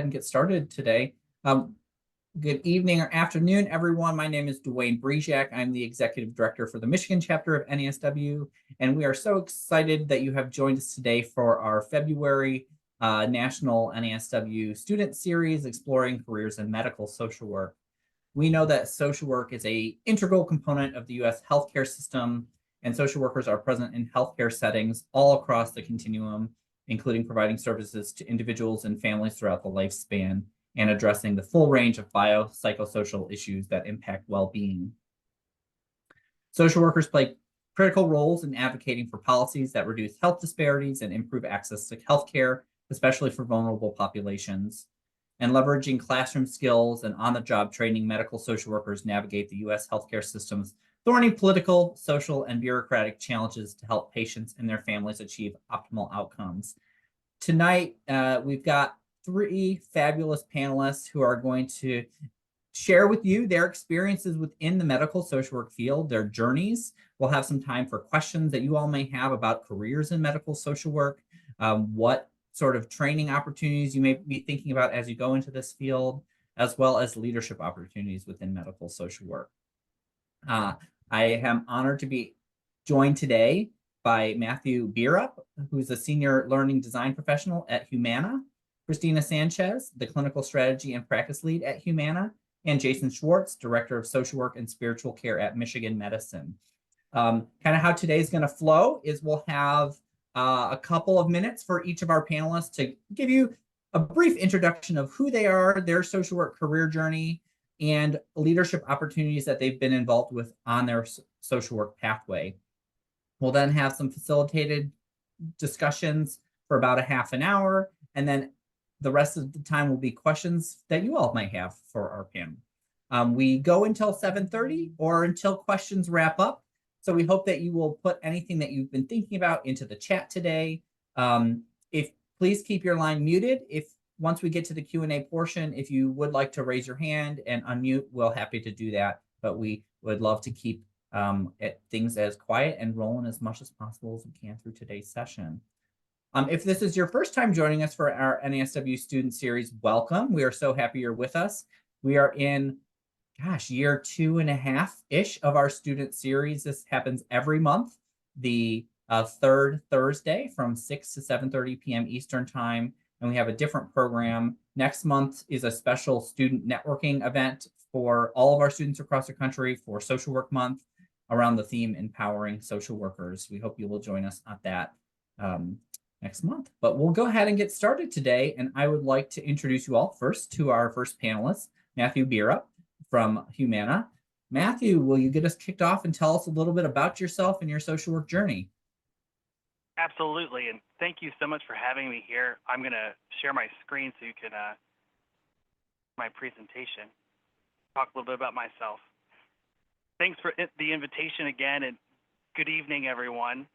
And get started today. Good evening or afternoon, everyone. My name is Dwayne Brejak. I'm the Executive Director for the Michigan chapter of NASW, and we are so excited that you have joined us today for our February National NASW Student Series, Exploring Careers in Medical Social Work. We know that social work is an integral component of the U.S. healthcare system, and social workers are present in healthcare settings all across the continuum, including providing services to individuals and families throughout the lifespan and addressing the full range of biopsychosocial issues that impact well-being. Social workers play critical roles in advocating for policies that reduce health disparities and improve access to healthcare, especially for vulnerable populations. And leveraging classroom skills and on-the-job training, medical social workers navigate the U.S. healthcare system's thorny political, social, and bureaucratic challenges to help patients and their families achieve optimal outcomes. Tonight, we've got three fabulous panelists who are going to share with you their experiences within the medical social work field, their journeys. We'll have some time for questions that you all may have about careers in medical social work, what sort of training opportunities you may be thinking about as you go into this field, as well as leadership opportunities within medical social work. I am honored to be joined today by Matthew Bierhup, who's a senior learning design professional at Humana, Christina Sanchez, the clinical strategy and practice lead at Humana, and Jason Schwartz, director of social work and spiritual care at Michigan Medicine. Kind of how today's going to flow is we'll have a couple of minutes for each of our panelists to give you a brief introduction of who they are, their social work career journey, and leadership opportunities that they've been involved with on their social work pathway. We'll then have some facilitated discussions for about a half an hour, and then the rest of the time will be questions that you all might have for our panel. We go until 7:30 or until questions wrap up. So we hope that you will put anything that you've been thinking about into the chat today. Please keep your line muted. Once we get to the Q&A portion, if you would like to raise your hand and unmute, we're happy to do that. But we would love to keep things as quiet and rolling as much as possible as we can through today's session. If this is your first time joining us for our NASW Student Series, welcome. We are so happy you're with us. We are in, year 2.5-ish of our student series. This happens every month, the third Thursday from 6 to 7:30 p.m. Eastern Time. And we have a different program. Next month is a special student networking event for all of our students across the country for Social Work Month around the theme Empowering Social Workers. We hope you will join us at that next month. But we'll go ahead and get started today. And I would like to introduce you all first to our first panelist, Matthew Bierhup from Humana. Matthew, will you get us kicked off and tell us a little bit about yourself and your social work journey? Absolutely, and thank you so much for having me here. I'm going to share my screen so you can my presentation, talk a little bit about myself. Thanks for the invitation again, and good evening, everyone.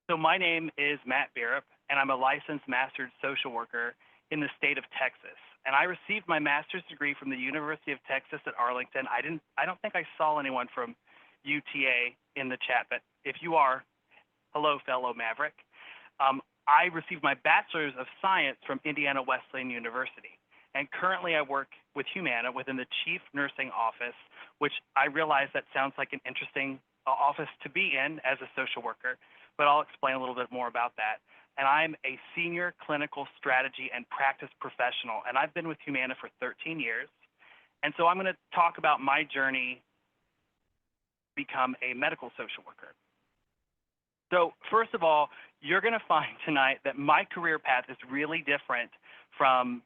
So my name is Matt Bierhup, and I'm a licensed master's social worker in the state of Texas. And I received my master's degree from the University of Texas at Arlington. I don't think I saw anyone from UTA in the chat, but if you are, hello, fellow Maverick. I received my Bachelor's of Science from Indiana Wesleyan University. And currently I work with Humana within the Chief Nursing Office, which I realize that sounds like an interesting office to be in as a social worker, but I'll explain a little bit more about that. And I'm a senior clinical strategy and practice professional, and I've been with Humana for 13 years. And so I'm going to talk about my journey to become a medical social worker. So first of all, you're going to find tonight that my career path is really different from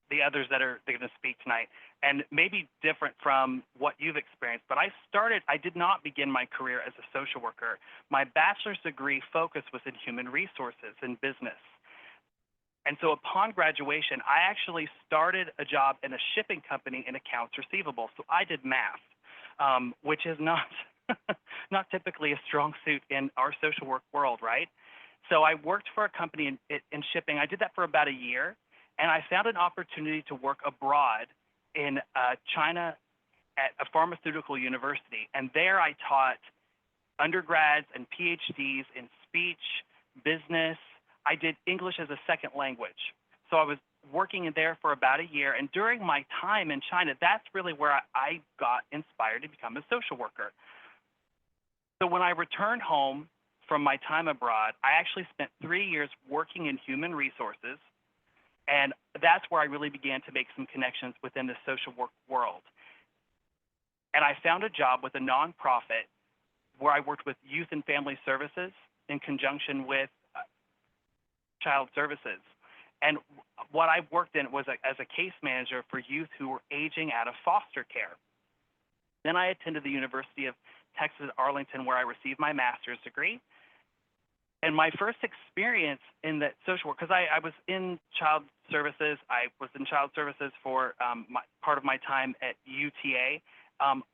the others that are going to speak tonight, and maybe different from what you've experienced. But I did not begin my career as a social worker. My bachelor's degree focus was in human resources and business. And so upon graduation, I actually started a job in a shipping company in accounts receivable. So I did math, which is not not typically a strong suit in our social work world, right? So I worked for a company in shipping. I did that for about a year, and I found an opportunity to work abroad in China at a pharmaceutical university. And there I taught undergrads and PhDs in speech, business. I did English as a second language. So I was working in there for about a year. And during my time in China, that's really where I got inspired to become a social worker. So when I returned home from my time abroad, I actually spent 3 years working in human resources. And that's where I really began to make some connections within the social work world. And I found a job with a nonprofit where I worked with youth and family services in conjunction with child services. And what I worked in was as a case manager for youth who were aging out of foster care. Then I attended the University of Texas at Arlington, where I received my master's degree. And my first experience in the social work, because I was in child services, I was in child services for part of my time at UTA,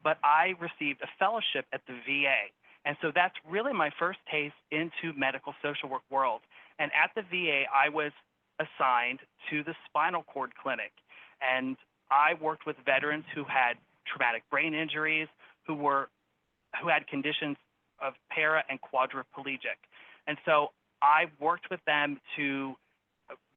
but I received a fellowship at the VA. And so that's really my first taste into medical social work world. And at the VA, I was assigned to the spinal cord clinic. And I worked with veterans who had traumatic brain injuries, who had conditions of para and quadriplegic. And so I worked with them to,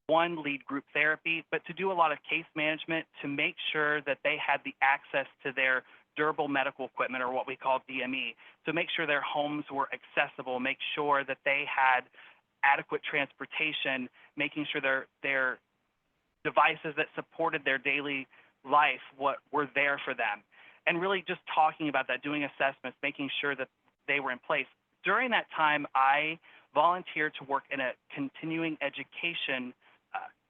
one, lead group therapy, but to do a lot of case management to make sure that they had the access to their durable medical equipment, or what we call DME, to make sure their homes were accessible, make sure that they had adequate transportation, making sure their devices that supported their daily life were there for them. And really just talking about that, doing assessments, making sure that they were in place. During that time, I volunteered to work in a continuing education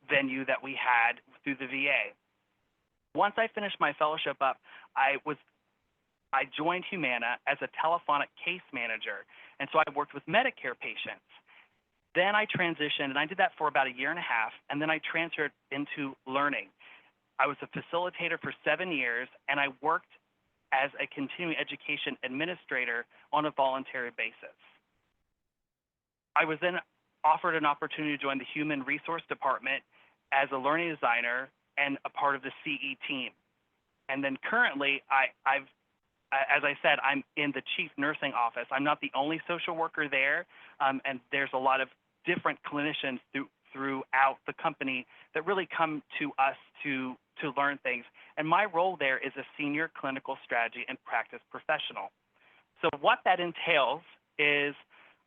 venue that we had through the VA. Once I finished my fellowship up, I joined Humana as a telephonic case manager, and so I worked with Medicare patients. Then I transitioned, and I did that for about a year and a half, and then I transferred into learning. I was a facilitator for 7 years, and I worked as a continuing education administrator on a voluntary basis. I was then offered an opportunity to join the Human Resource Department as a learning designer and a part of the CE team. And then currently, as I said, I'm in the chief nursing office. I'm not the only social worker there, and there's a lot of different clinicians throughout the company that really come to us to learn things. And my role there is a senior clinical strategy and practice professional. So what that entails is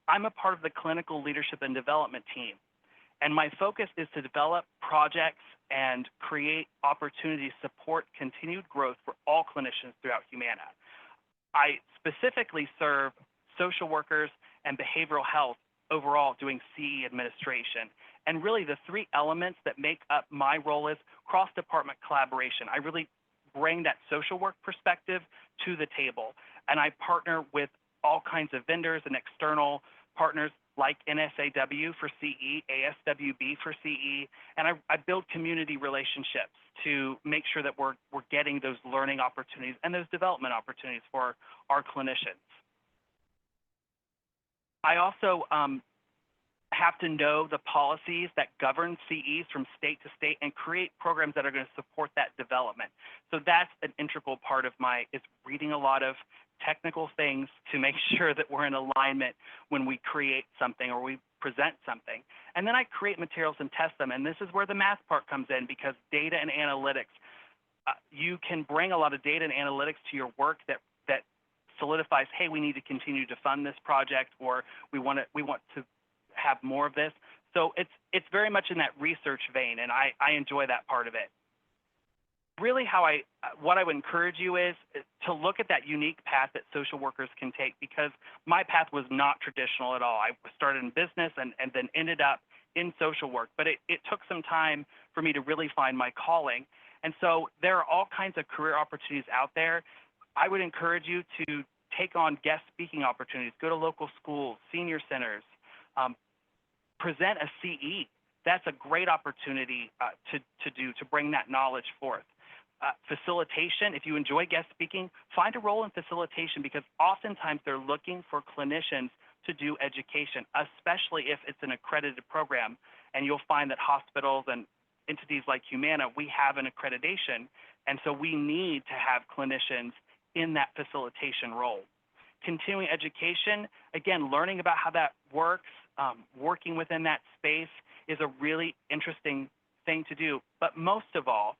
I'm a part of the clinical leadership and development team. And my focus is to develop projects and create opportunities to support continued growth for all clinicians throughout Humana. I specifically serve social workers and behavioral health overall, doing CE administration. And really the three elements that make up my role is cross-department collaboration. I really bring that social work perspective to the table. And I partner with all kinds of vendors and external partners like NASW for CE, ASWB for CE, and I build community relationships to make sure that we're getting those learning opportunities and those development opportunities for our clinicians. I also have to know the policies that govern CEs from state to state and create programs that are going to support that development. So that's an integral part of is reading a lot of technical things to make sure that we're in alignment when we create something or we present something. And then I create materials and test them. And this is where the math part comes in, because data and analytics, you can bring a lot of data and analytics to your work that solidifies, hey, we need to continue to fund this project, or we want to have more of this. So it's very much in that research vein, and I enjoy that part of it. Really what I would encourage you is to look at that unique path that social workers can take, because my path was not traditional at all. I started in business and then ended up in social work, but it took some time for me to really find my calling. And so there are all kinds of career opportunities out there. I would encourage you to take on guest speaking opportunities, go to local schools, senior centers, present a CE. That's a great opportunity to bring that knowledge forth. Facilitation, if you enjoy guest speaking, find a role in facilitation, because oftentimes they're looking for clinicians to do education, especially if it's an accredited program. And you'll find that hospitals and entities like Humana, we have an accreditation, and so we need to have clinicians in that facilitation role. Continuing education, again, learning about how that works, working within that space is a really interesting thing to do. But most of all,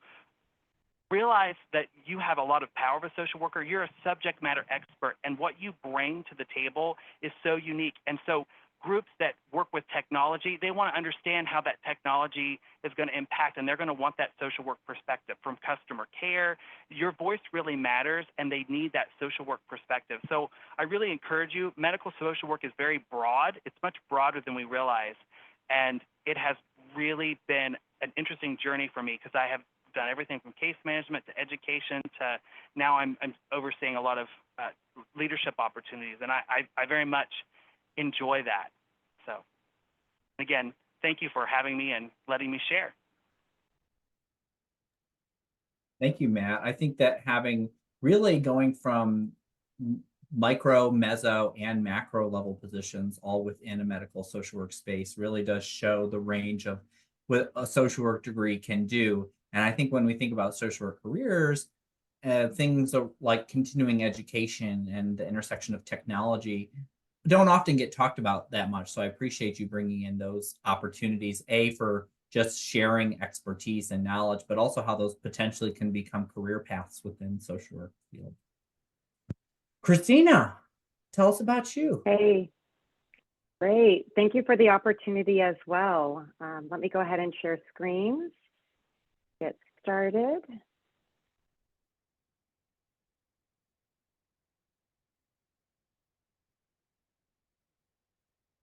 realize that you have a lot of power as a social worker. You're a subject matter expert, and what you bring to the table is so unique. And so groups that work with technology, they want to understand how that technology is going to impact, and they're going to want that social work perspective from customer care. Your voice really matters, and they need that social work perspective. So I really encourage you. Medical social work is very broad. It's much broader than we realize, and it has really been an interesting journey for me because I have done everything from case management to education to now I'm overseeing a lot of leadership opportunities, and I very much enjoy that. So again, thank you for having me and letting me share. Thank you, Matt. I think that having really going from micro, meso, and macro level positions all within a medical social work space really does show the range of what a social work degree can do. And I think when we think about social work careers, things like continuing education and the intersection of technology don't often get talked about that much. So I appreciate you bringing in those opportunities, for just sharing expertise and knowledge, but also how those potentially can become career paths within social work field. Christina, tell us about you. Hey, great. Thank you for the opportunity as well. Let me go ahead and share screens. Get started.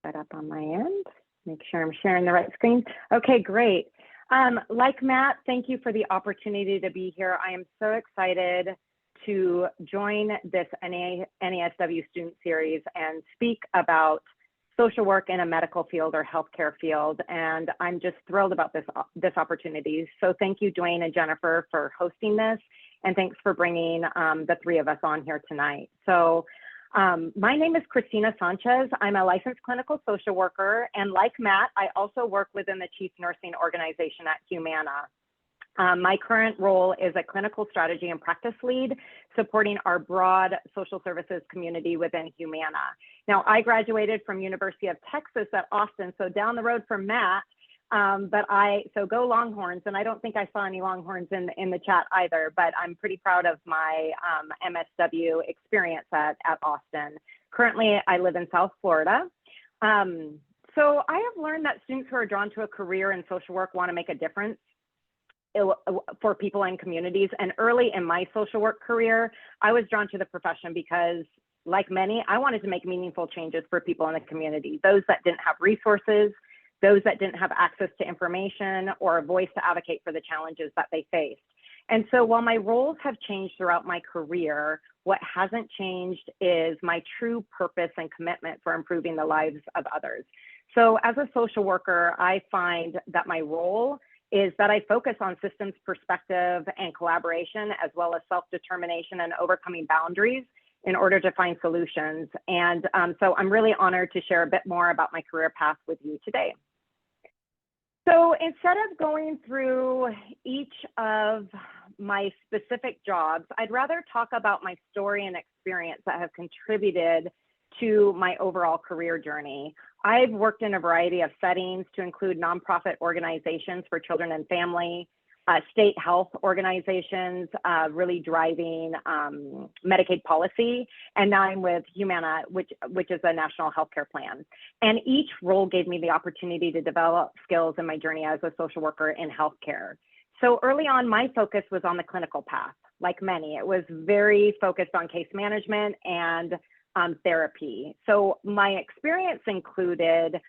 Set up on my end. Make sure I'm sharing the right screen. Okay, great. Like Matt, thank you for the opportunity to be here. I am so excited to join this NASW student series and speak about social work in a medical field or healthcare field. And I'm just thrilled about this opportunity. So thank you, Dwayne and Jennifer, for hosting this. And thanks for bringing the three of us on here tonight. So my name is Christina Sanchez. I'm a licensed clinical social worker. And like Matt, I also work within the chief nursing organization at Humana. My current role is a clinical strategy and practice lead, supporting our broad social services community within Humana. Now, I graduated from University of Texas at Austin, so down the road from Matt, so go Longhorns, and I don't think I saw any Longhorns in the chat either, but I'm pretty proud of my MSW experience at Austin. Currently, I live in South Florida. So I have learned that students who are drawn to a career in social work want to make a difference for people and communities. And early in my social work career, I was drawn to the profession because, like many, I wanted to make meaningful changes for people in the community, those that didn't have resources, those that didn't have access to information or a voice to advocate for the challenges that they faced. And so while my roles have changed throughout my career, what hasn't changed is my true purpose and commitment for improving the lives of others. So as a social worker, I find that my role is that I focus on systems perspective and collaboration, as well as self-determination and overcoming boundaries in order to find solutions. And so I'm really honored to share a bit more about my career path with you today. So instead of going through each of my specific jobs, I'd rather talk about my story and experience that have contributed to my overall career journey. I've worked in a variety of settings to include nonprofit organizations for children and family, state health organizations, really driving Medicaid policy, and now I'm with Humana, which is a national healthcare plan. And each role gave me the opportunity to develop skills in my journey as a social worker in healthcare. So early on, my focus was on the clinical path. Like many, it was very focused on case management and therapy. So my experience included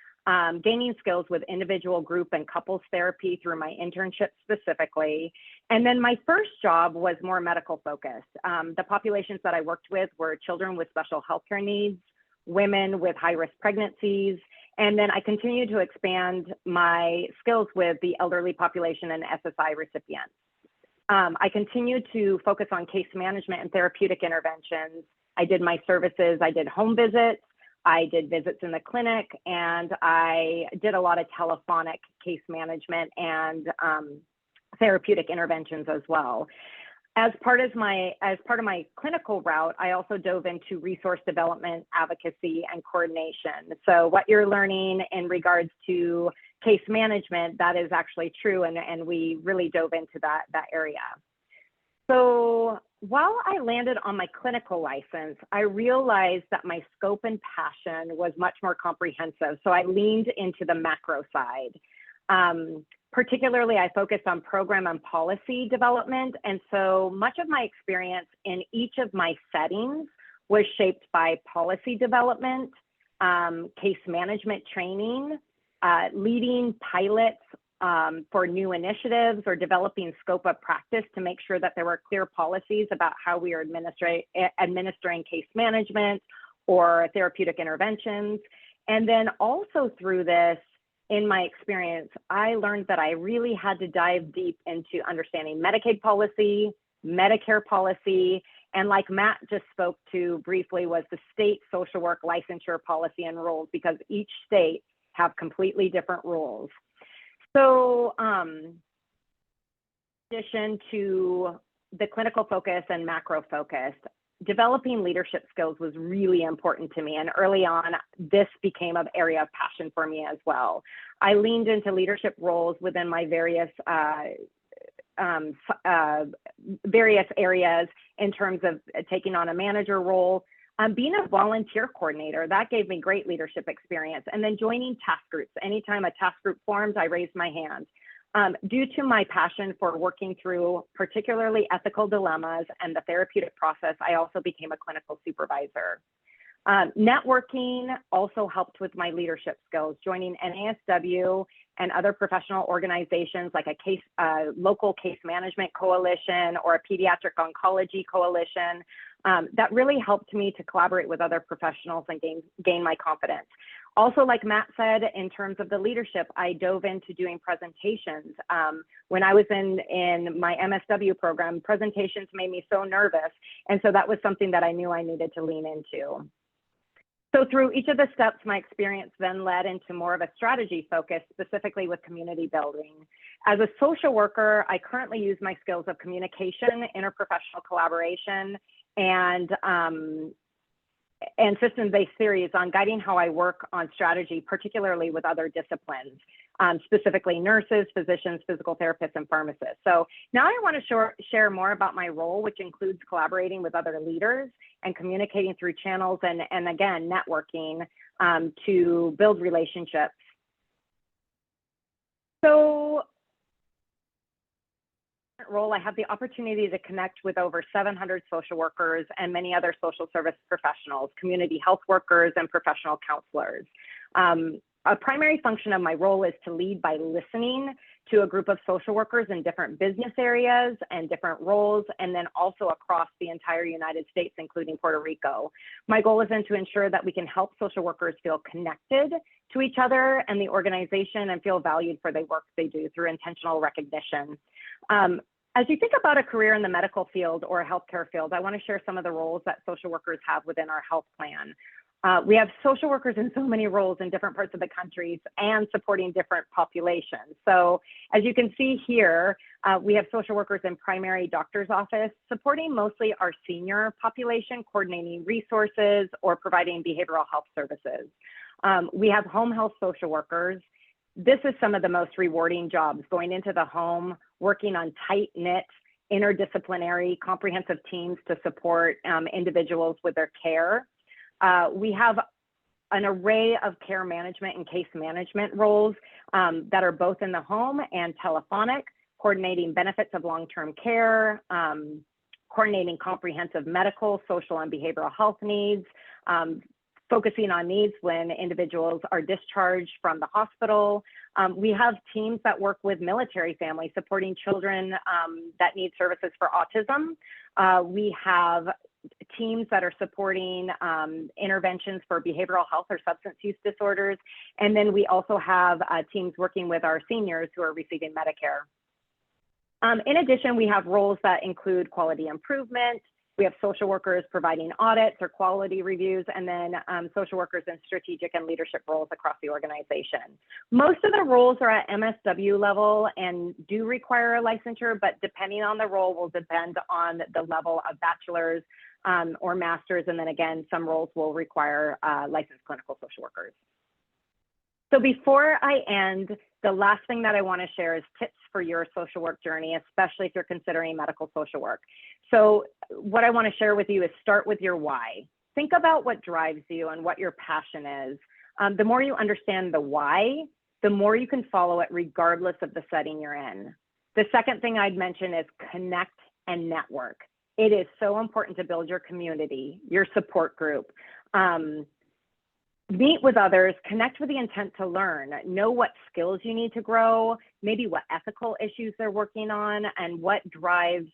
gaining skills with individual, group, and couples therapy through my internship specifically. And then my first job was more medical focused. The populations that I worked with were children with special healthcare needs, women with high-risk pregnancies, and then I continued to expand my skills with the elderly population and SSI recipients. I continued to focus on case management and therapeutic interventions. I did my services, I did home visits, I did visits in the clinic, and I did a lot of telephonic case management and therapeutic interventions as well. As part of my clinical route, I also dove into resource development, advocacy, and coordination. So what you're learning in regards to case management, that is actually true, and we really dove into that area. So while I landed on my clinical license, I realized that my scope and passion was much more comprehensive. So I leaned into the macro side. Particularly, I focused on program and policy development. And so much of my experience in each of my settings was shaped by policy development, case management training, leading pilots for new initiatives, or developing scope of practice to make sure that there were clear policies about how we are administering case management or therapeutic interventions. And then also through this, in my experience, I learned that I really had to dive deep into understanding Medicaid policy, Medicare policy, and like Matt just spoke to briefly, was the state social work licensure policy and rules, because each state have completely different rules. So in addition to the clinical focus and macro focus, developing leadership skills was really important to me. And early on, this became an area of passion for me as well. I leaned into leadership roles within my various areas in terms of taking on a manager role, being a volunteer coordinator. That gave me great leadership experience. And then joining task groups. Anytime a task group forms, I raised my hand. Due to my passion for working through particularly ethical dilemmas and the therapeutic process, I also became a clinical supervisor. Networking also helped with my leadership skills, joining NASW and other professional organizations like a local case management coalition or a pediatric oncology coalition. That really helped me to collaborate with other professionals and gain my confidence. Also, like Matt said, in terms of the leadership, I dove into doing presentations. When I was in my MSW program, presentations made me so nervous. And so that was something that I knew I needed to lean into. So through each of the steps, my experience then led into more of a strategy focus, specifically with community building. As a social worker, I currently use my skills of communication, interprofessional collaboration, and systems-based theories on guiding how I work on strategy, particularly with other disciplines, specifically nurses, physicians, physical therapists, and pharmacists. So now I want to share more about my role, which includes collaborating with other leaders and communicating through channels and again, networking to build relationships. So role, I have the opportunity to connect with over 700 social workers and many other social service professionals, community health workers, and professional counselors. A primary function of my role is to lead by listening to a group of social workers in different business areas and different roles, and then also across the entire United States, including Puerto Rico. My goal is then to ensure that we can help social workers feel connected to each other and the organization and feel valued for the work they do through intentional recognition. As you think about a career in the medical field or a healthcare field, I want to share some of the roles that social workers have within our health plan. We have social workers in so many roles in different parts of the country and supporting different populations. So as you can see here, we have social workers in primary doctor's office, supporting mostly our senior population, coordinating resources or providing behavioral health services. We have home health social workers. This is some of the most rewarding jobs, going into the home, working on tight-knit, interdisciplinary, comprehensive teams to support individuals with their care. We have an array of care management and case management roles that are both in the home and telephonic, coordinating benefits of long-term care, coordinating comprehensive medical, social, and behavioral health needs, focusing on needs when individuals are discharged from the hospital. We have teams that work with military families, supporting children that need services for autism. We have teams that are supporting interventions for behavioral health or substance use disorders. And then we also have teams working with our seniors who are receiving Medicare. In addition, we have roles that include quality improvement. We have social workers providing audits or quality reviews, and then social workers in strategic and leadership roles across the organization. Most of the roles are at MSW level and do require a licensure, but depending on the role will depend on the level of bachelor's or master's, and then again, some roles will require licensed clinical social workers. So before I end, the last thing that I want to share is tips for your social work journey, especially if you're considering medical social work. So what I want to share with you is start with your why. Think about what drives you and what your passion is. The more you understand the why, the more you can follow it regardless of the setting you're in. The second thing I'd mention is connect and network. It is so important to build your community, your support group. Meet with others, connect with the intent to learn, know what skills you need to grow, maybe what ethical issues they're working on, and what drives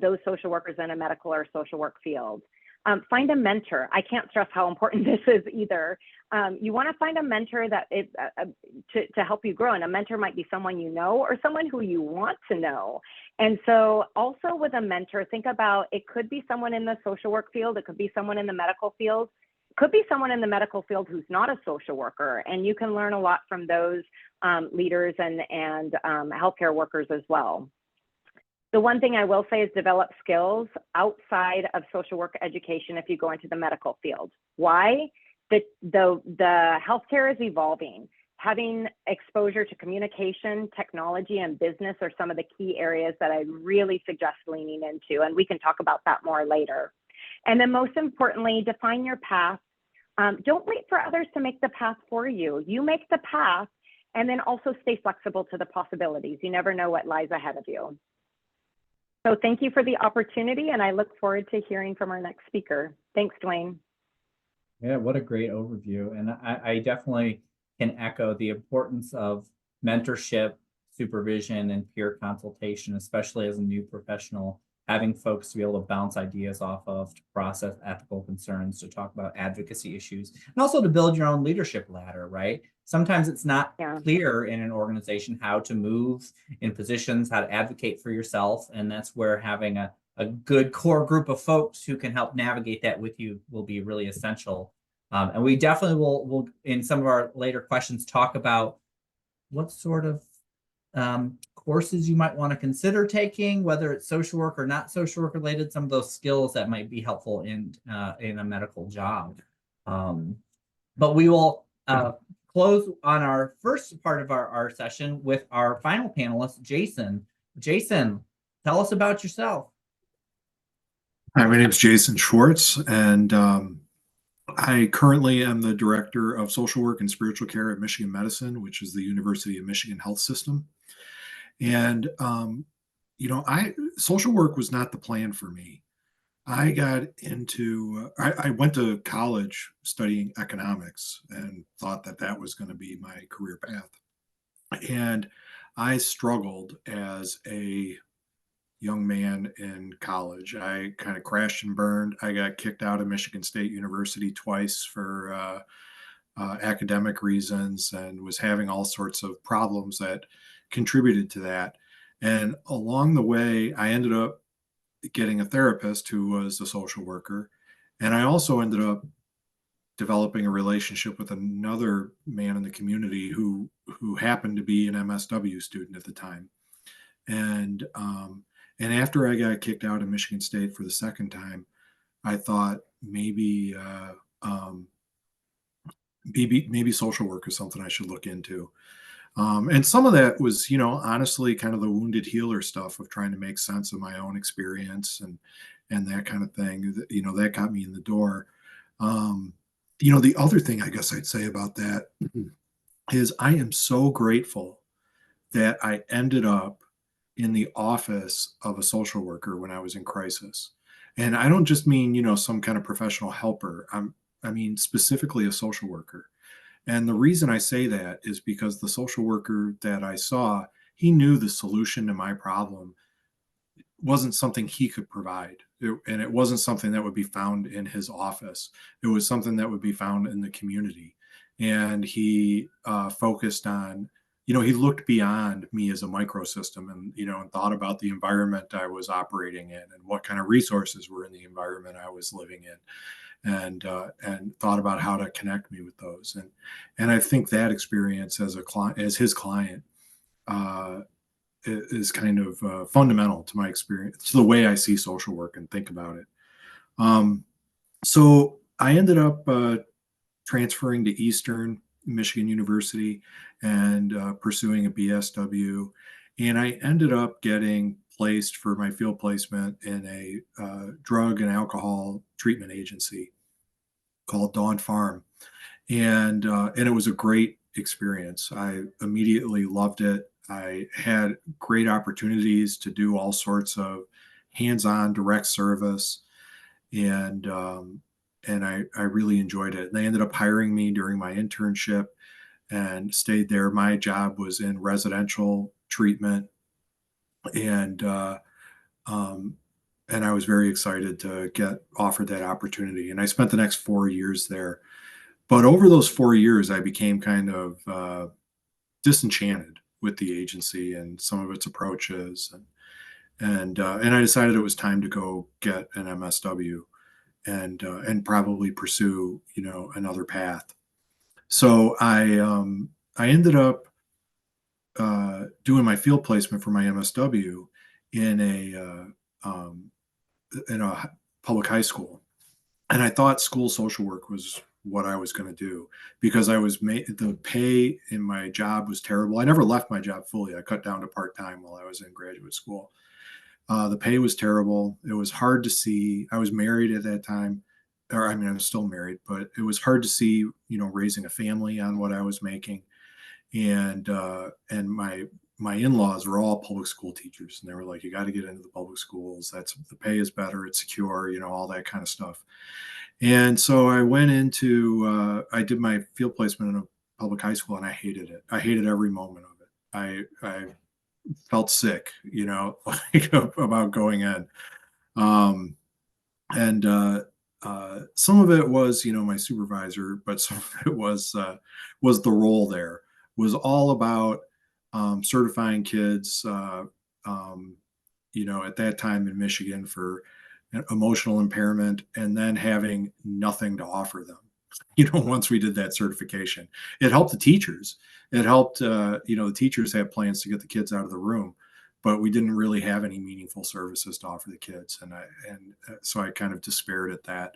those social workers in a medical or social work field. Find a mentor. I can't stress how important this is either. You want to find a mentor that is to help you grow, and a mentor might be someone you know or someone who you want to know. And so also with a mentor, think about, it could be someone in the social work field, it could be someone in the medical field, could be someone in the medical field who's not a social worker, and you can learn a lot from those leaders and healthcare workers as well. The one thing I will say is develop skills outside of social work education if you go into the medical field. Why? The healthcare is evolving. Having exposure to communication, technology, and business are some of the key areas that I really suggest leaning into, and we can talk about that more later. And then most importantly, define your path. Don't wait for others to make the path for you. You make the path, and then also stay flexible to the possibilities. You never know what lies ahead of you. So thank you for the opportunity, and I look forward to hearing from our next speaker. Thanks, Dwayne. Yeah, what a great overview. And I definitely can echo the importance of mentorship, supervision, and peer consultation, especially as a new professional, having folks to be able to bounce ideas off of, to process ethical concerns, to talk about advocacy issues, and also to build your own leadership ladder, right? Sometimes it's not clear in an organization how to move in positions, how to advocate for yourself. And that's where having a good core group of folks who can help navigate that with you will be really essential. And we definitely will, in some of our later questions, talk about what sort of courses you might want to consider taking, whether it's social work or not social work related, some of those skills that might be helpful in a medical job. But we will close on our first part of our session with our final panelist, Jason. Jason, tell us about yourself. Hi, my name is Jason Schwartz, and I currently am the Director of Social Work and Spiritual Care at Michigan Medicine, which is the University of Michigan Health System. And, you know, social work was not the plan for me. I got into, I went to college studying economics and thought that that was going to be my career path. And I struggled as a young man in college. I kind of crashed and burned. I got kicked out of Michigan State University twice for academic reasons, and was having all sorts of problems that contributed to that. And along the way, I ended up getting a therapist who was a social worker. And I also ended up developing a relationship with another man in the community who happened to be an MSW student at the time. And after I got kicked out of Michigan State for the second time, I thought maybe social work is something I should look into. And some of that was, you know, honestly, kind of the wounded healer stuff of trying to make sense of my own experience and that kind of thing. You know, that got me in the door. You know, the other thing I guess I'd say about that is I am so grateful that I ended up in the office of a social worker when I was in crisis. And I don't just mean, you know, some kind of professional helper. I mean, specifically a social worker. And the reason I say that is because the social worker that I saw, he knew the solution to my problem wasn't something he could provide. And it wasn't something that would be found in his office. It was something that would be found in the community. And he focused on, you know, he looked beyond me as a microsystem and, you know, and thought about the environment I was operating in and what kind of resources were in the environment I was living in. And thought about how to connect me with those. And I think that experience as his client is kind of fundamental to my experience, to the way I see social work and think about it. So I ended up transferring to Eastern Michigan University and pursuing a BSW. And I ended up getting placed for my field placement in a drug and alcohol treatment agency called Dawn Farm. And it was a great experience. I immediately loved it. I had great opportunities to do all sorts of hands-on direct service, and I really enjoyed it. And they ended up hiring me during my internship and stayed there. My job was in residential treatment, and I was very excited to get offered that opportunity. And I spent the next 4 years there. But over those 4 years, I became kind of disenchanted with the agency and some of its approaches, and I decided it was time to go get an MSW and probably pursue, you know, another path. So I ended up doing my field placement for my MSW in a public high school, and I thought school social work was what I was going to do because the pay in my job was terrible. I never left my job fully. I cut down to part-time while I was in graduate school. The pay was terrible. It was hard to see. I was married at that time, or I mean, I was still married, but it was hard to see, you know, raising a family on what I was making. And my in-laws were all public school teachers, and they were like, "You got to get into the public schools. The pay is better. It's secure, you know, all that kind of stuff." And so I went into, I did my field placement in a public high school, and I hated it. I hated every moment of it. I felt sick, you know, like about going in. Um, and some of it was, you know, my supervisor, but some of it was the role there was all about certifying kids, you know, at that time in Michigan for emotional impairment, and then having nothing to offer them. You know, once we did that certification, it helped the teachers. It helped, you know, the teachers had plans to get the kids out of the room, but we didn't really have any meaningful services to offer the kids. And so I kind of despaired at that.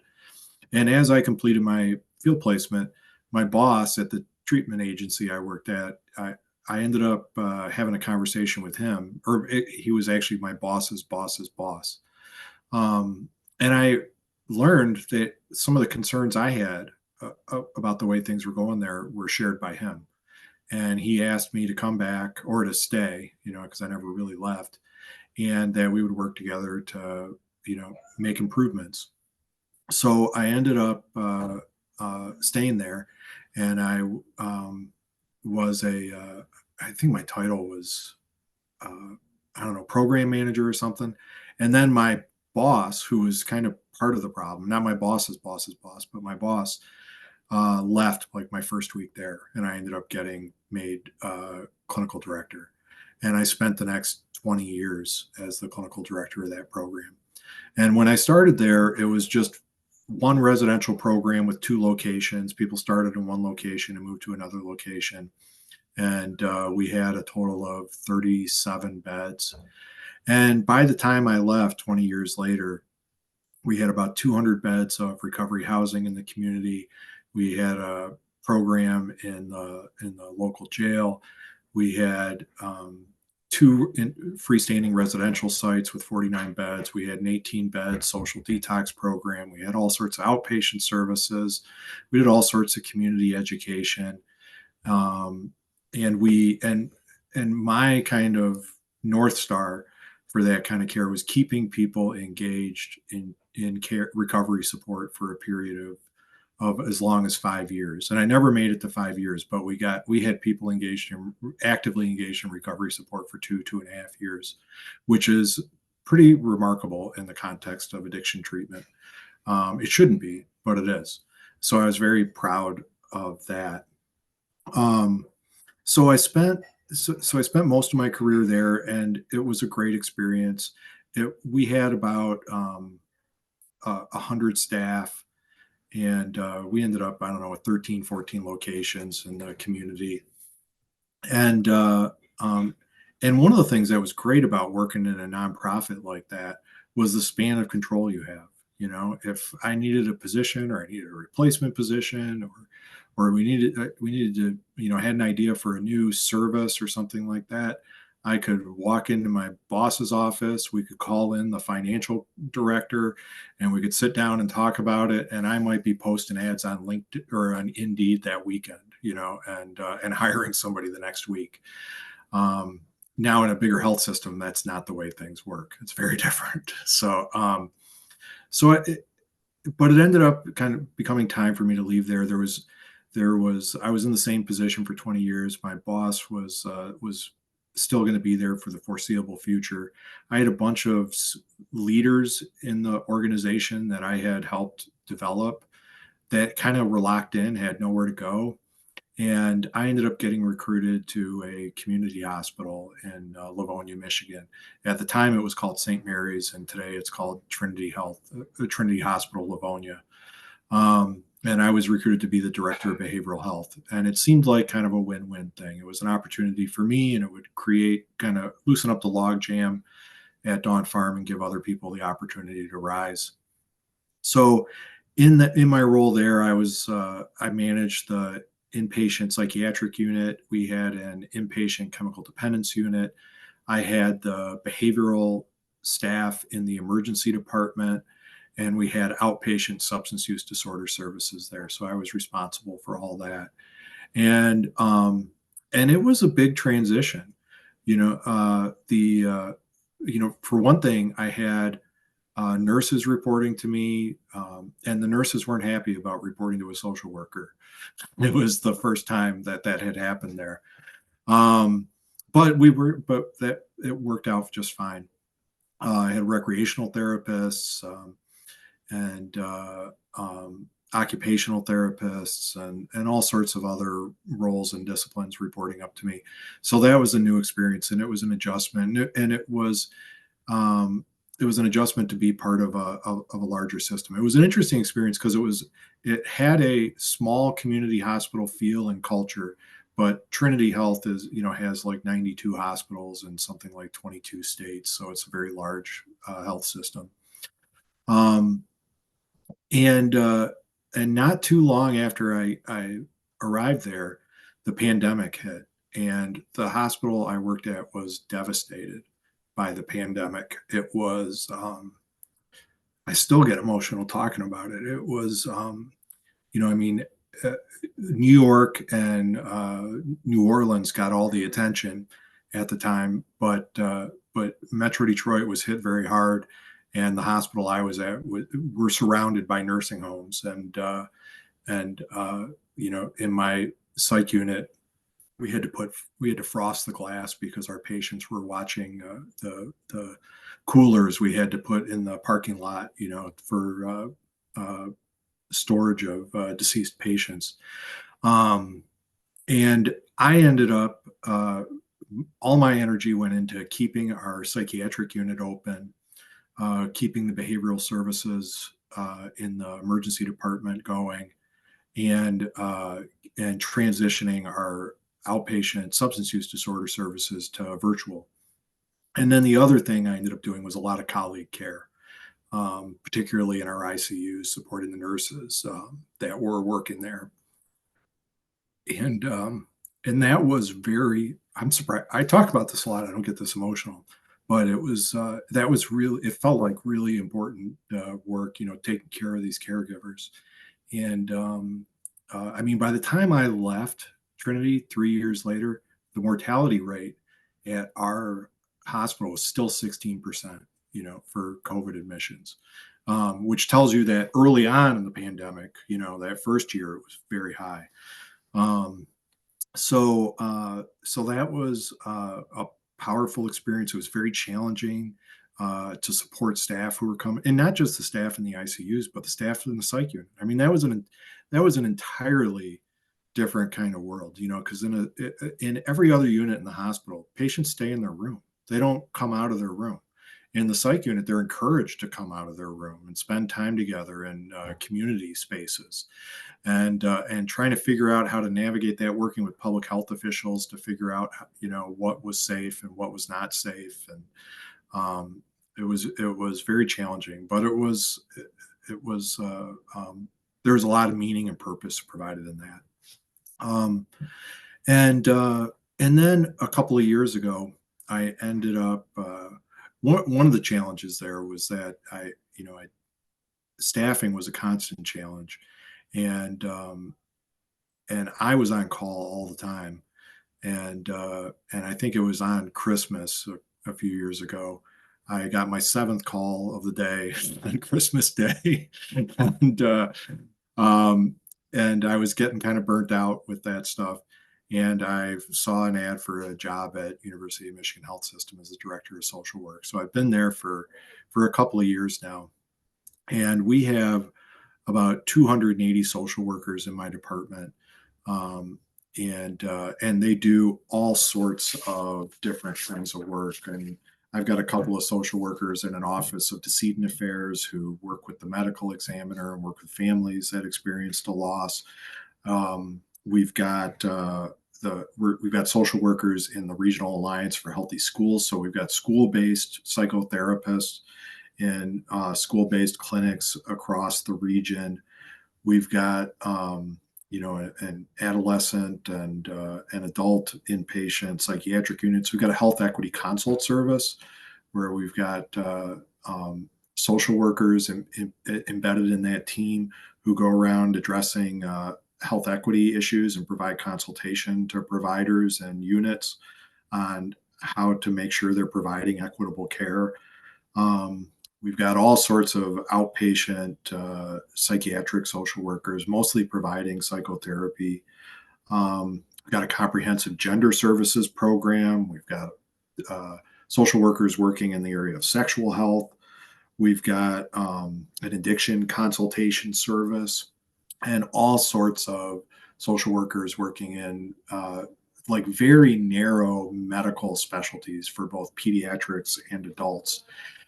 And as I completed my field placement, my boss at the treatment agency I worked at, I ended up having a conversation with him, he was actually my boss's boss's boss. And I learned that some of the concerns I had about the way things were going there were shared by him. And he asked me to come back or to stay, you know, because I never really left, and that we would work together to, you know, make improvements. So I ended up staying there, and I was I think my title was, I don't know, program manager or something. And then my boss, who was kind of part of the problem, not my boss's boss's boss, but my boss left like my first week there, and I ended up getting made clinical director. And I spent the next 20 years as the clinical director of that program. And when I started there, it was just one residential program with 2 locations. People started in one location and moved to another location. And we had a total of 37 beds. And by the time I left 20 years later, we had about 200 beds of recovery housing in the community. We had a program in the local jail. We had 2 freestanding residential sites with 49 beds. We had an 18-bed social detox program. We had all sorts of outpatient services. We did all sorts of community education. And my kind of North Star for that kind of care was keeping people engaged in care recovery support for a period of as long as 5 years. And I never made it to 5 years, but we had people actively engaged in recovery support for 2.5 years, which is pretty remarkable in the context of addiction treatment. It shouldn't be, but it is. So I was very proud of that. So I spent most of my career there, and it was a great experience. We had about 100 staff, and we ended up, I don't know, at 13, 14 locations in the community. And one of the things that was great about working in a nonprofit like that was the span of control you have. You know, if I needed a position or I needed a replacement position or we needed to, had an idea for a new service or something like that, I could walk into my boss's office. We could call in the financial director, and we could sit down and talk about it. And I might be posting ads on LinkedIn or on Indeed that weekend, and hiring somebody the next week. Now in a bigger health system, that's not the way things work. It's very different. But it ended up kind of becoming time for me to leave there. I was in the same position for 20 years. My boss was still going to be there for the foreseeable future. I had a bunch of leaders in the organization that I had helped develop that kind of were locked in, had nowhere to go. And I ended up getting recruited to a community hospital in Livonia, Michigan. At the time, it was called St. Mary's, and today it's called Trinity Hospital, Livonia. And I was recruited to be the director of behavioral health. And it seemed like kind of a win-win thing. It was an opportunity for me, and it would loosen up the logjam at Dawn Farm and give other people the opportunity to rise. So in my role there, I managed the inpatient psychiatric unit. We had an inpatient chemical dependence unit. I had the behavioral staff in the emergency department, and we had outpatient substance use disorder services there. So I was responsible for all that. And it was a big transition. For one thing, I had nurses reporting to me, and the nurses weren't happy about reporting to a social worker. It was the first time that had happened there. But it worked out just fine. I had recreational therapists, and occupational therapists, and all sorts of other roles and disciplines reporting up to me. So that was a new experience, and it was an adjustment, and it was an adjustment to be part of a larger system. It was an interesting experience because it had a small community hospital feel and culture, but Trinity Health has like 92 hospitals in something like 22 states. So it's a very large health system. And not too long after I arrived there, the pandemic hit, and the hospital I worked at was devastated by the pandemic. It was, I still get emotional talking about it. It was, New York and New Orleans got all the attention at the time, but Metro Detroit was hit very hard, and the hospital I was at were surrounded by nursing homes, and in my psych unit, we had to frost the glass because our patients were watching the coolers we had to put in the parking lot, for storage of deceased patients. And I ended up, all my energy went into keeping our psychiatric unit open, keeping the behavioral services in the emergency department going, and transitioning our outpatient substance use disorder services to virtual. And then the other thing I ended up doing was a lot of colleague care, particularly in our ICUs, supporting the nurses that were working there. And that was I'm surprised. I talk about this a lot. I don't get this emotional, but it was, it felt like really important work, taking care of these caregivers. And by the time I left Trinity 3 years later, the mortality rate at our hospital was still 16%, for COVID admissions, which tells you that early on in the pandemic, that first year, it was very high. So that was a powerful experience. It was very challenging to support staff who were coming, and not just the staff in the ICUs, but the staff in the psych unit. That was an entirely different kind of world, because in every other unit in the hospital, patients stay in their room. They don't come out of their room. In the psych unit, they're encouraged to come out of their room and spend time together in community spaces, and trying to figure out how to navigate that, working with public health officials to figure out, what was safe and what was not safe. And it was very challenging, but there was a lot of meaning and purpose provided in that. Um, and then a couple of years ago, I ended up one of the challenges there was that staffing was a constant challenge, and I was on call all the time, and I think it was on Christmas a few years ago. I got my seventh call of the day on Christmas Day, and um, and I was getting kind of burnt out with that stuff. And I saw an ad for a job at University of Michigan Health System as a director of social work. So I've been there for a couple of years now, and we have about 280 social workers in my department. Um, and they do all sorts of different kinds of work. And I've got a couple of social workers in an office of decedent affairs who work with the medical examiner and work with families that experienced a loss. We've got we've got social workers in the Regional Alliance for Healthy Schools. So we've got school-based psychotherapists in school-based clinics across the region. We've got an adolescent and an adult inpatient psychiatric units. We've got a health equity consult service where we've got social workers embedded in that team who go around addressing health equity issues and provide consultation to providers and units on how to make sure they're providing equitable care. We've got all sorts of outpatient psychiatric social workers, mostly providing psychotherapy. We've got a comprehensive gender services program. We've got social workers working in the area of sexual health. We've got an addiction consultation service, and all sorts of social workers working in like very narrow medical specialties for both pediatrics and adults.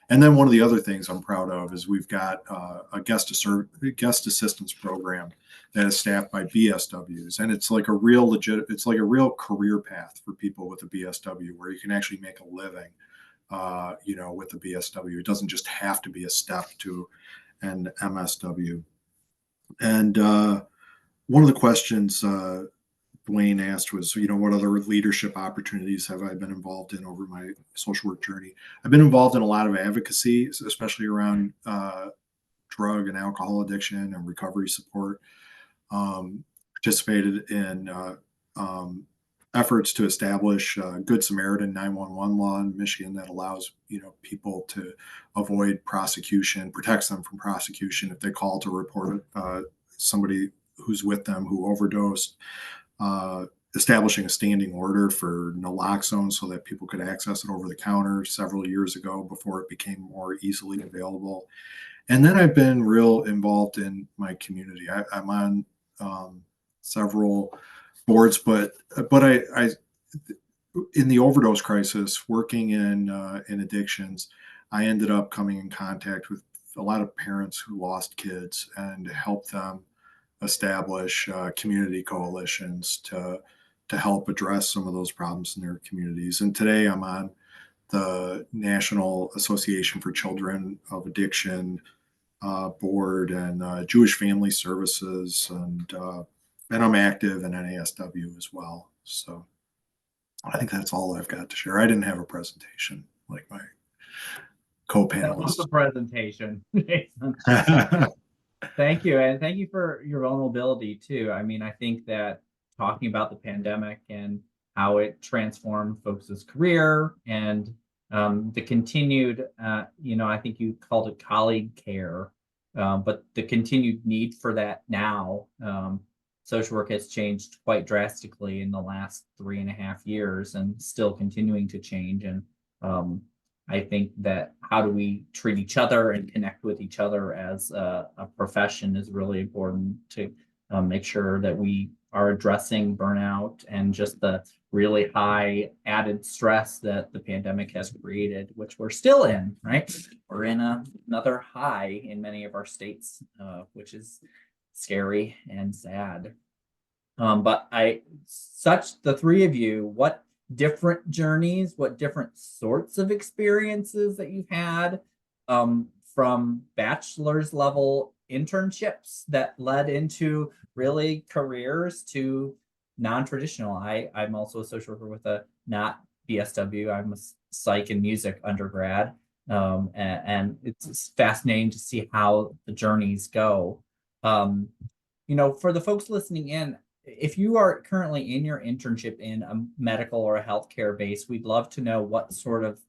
And then one of the other things I'm proud of is we've got a guest assistance program that is staffed by BSWs, and it's like a real career path for people with a BSW where you can actually make a living, with the BSW. It doesn't just have to be a step to an MSW. And one of the questions Dwayne asked was, what other leadership opportunities have I been involved in over my social work journey? I've been involved in a lot of advocacy, especially around drug and alcohol addiction and recovery support. Participated in efforts to establish Good Samaritan 911 law in Michigan that allows people to avoid prosecution, protects them from prosecution if they call to report somebody who's with them who overdosed. Establishing a standing order for naloxone so that people could access it over the counter several years ago before it became more easily available. And then I've been real involved in my community. I'm on several boards, but I in the overdose crisis, working in addictions, I ended up coming in contact with a lot of parents who lost kids and helped them establish community coalitions to help address some of those problems in their communities. And today I'm on the National Association for Children of Addiction board and Jewish Family Services, and I'm active in NASW as well. So I think that's all I've got to share. I didn't have a presentation like my That was the co-panelists. presentation. Thank you. And thank you for your vulnerability too. I mean, I think that talking about the pandemic and how it transformed folks' career and the continued, I think you called it colleague care, but the continued need for that now. Social work has changed quite drastically in the last 3.5 years and still continuing to change. And I think that how do we treat each other and connect with each other as a profession is really important to make sure that we are addressing burnout and just the really high added stress that the pandemic has created, which we're still in, right? We're in another high in many of our states, which is scary and sad. But the three of you, what different journeys, what different sorts of experiences that you've had from bachelor's level internships that led into really careers to non-traditional. I'm also a social worker with a not BSW. I'm a psych and music undergrad. And it's fascinating to see how the journeys go. You know, for the folks listening in, if you are currently in your internship in a medical or a healthcare base, we'd love to know what sort of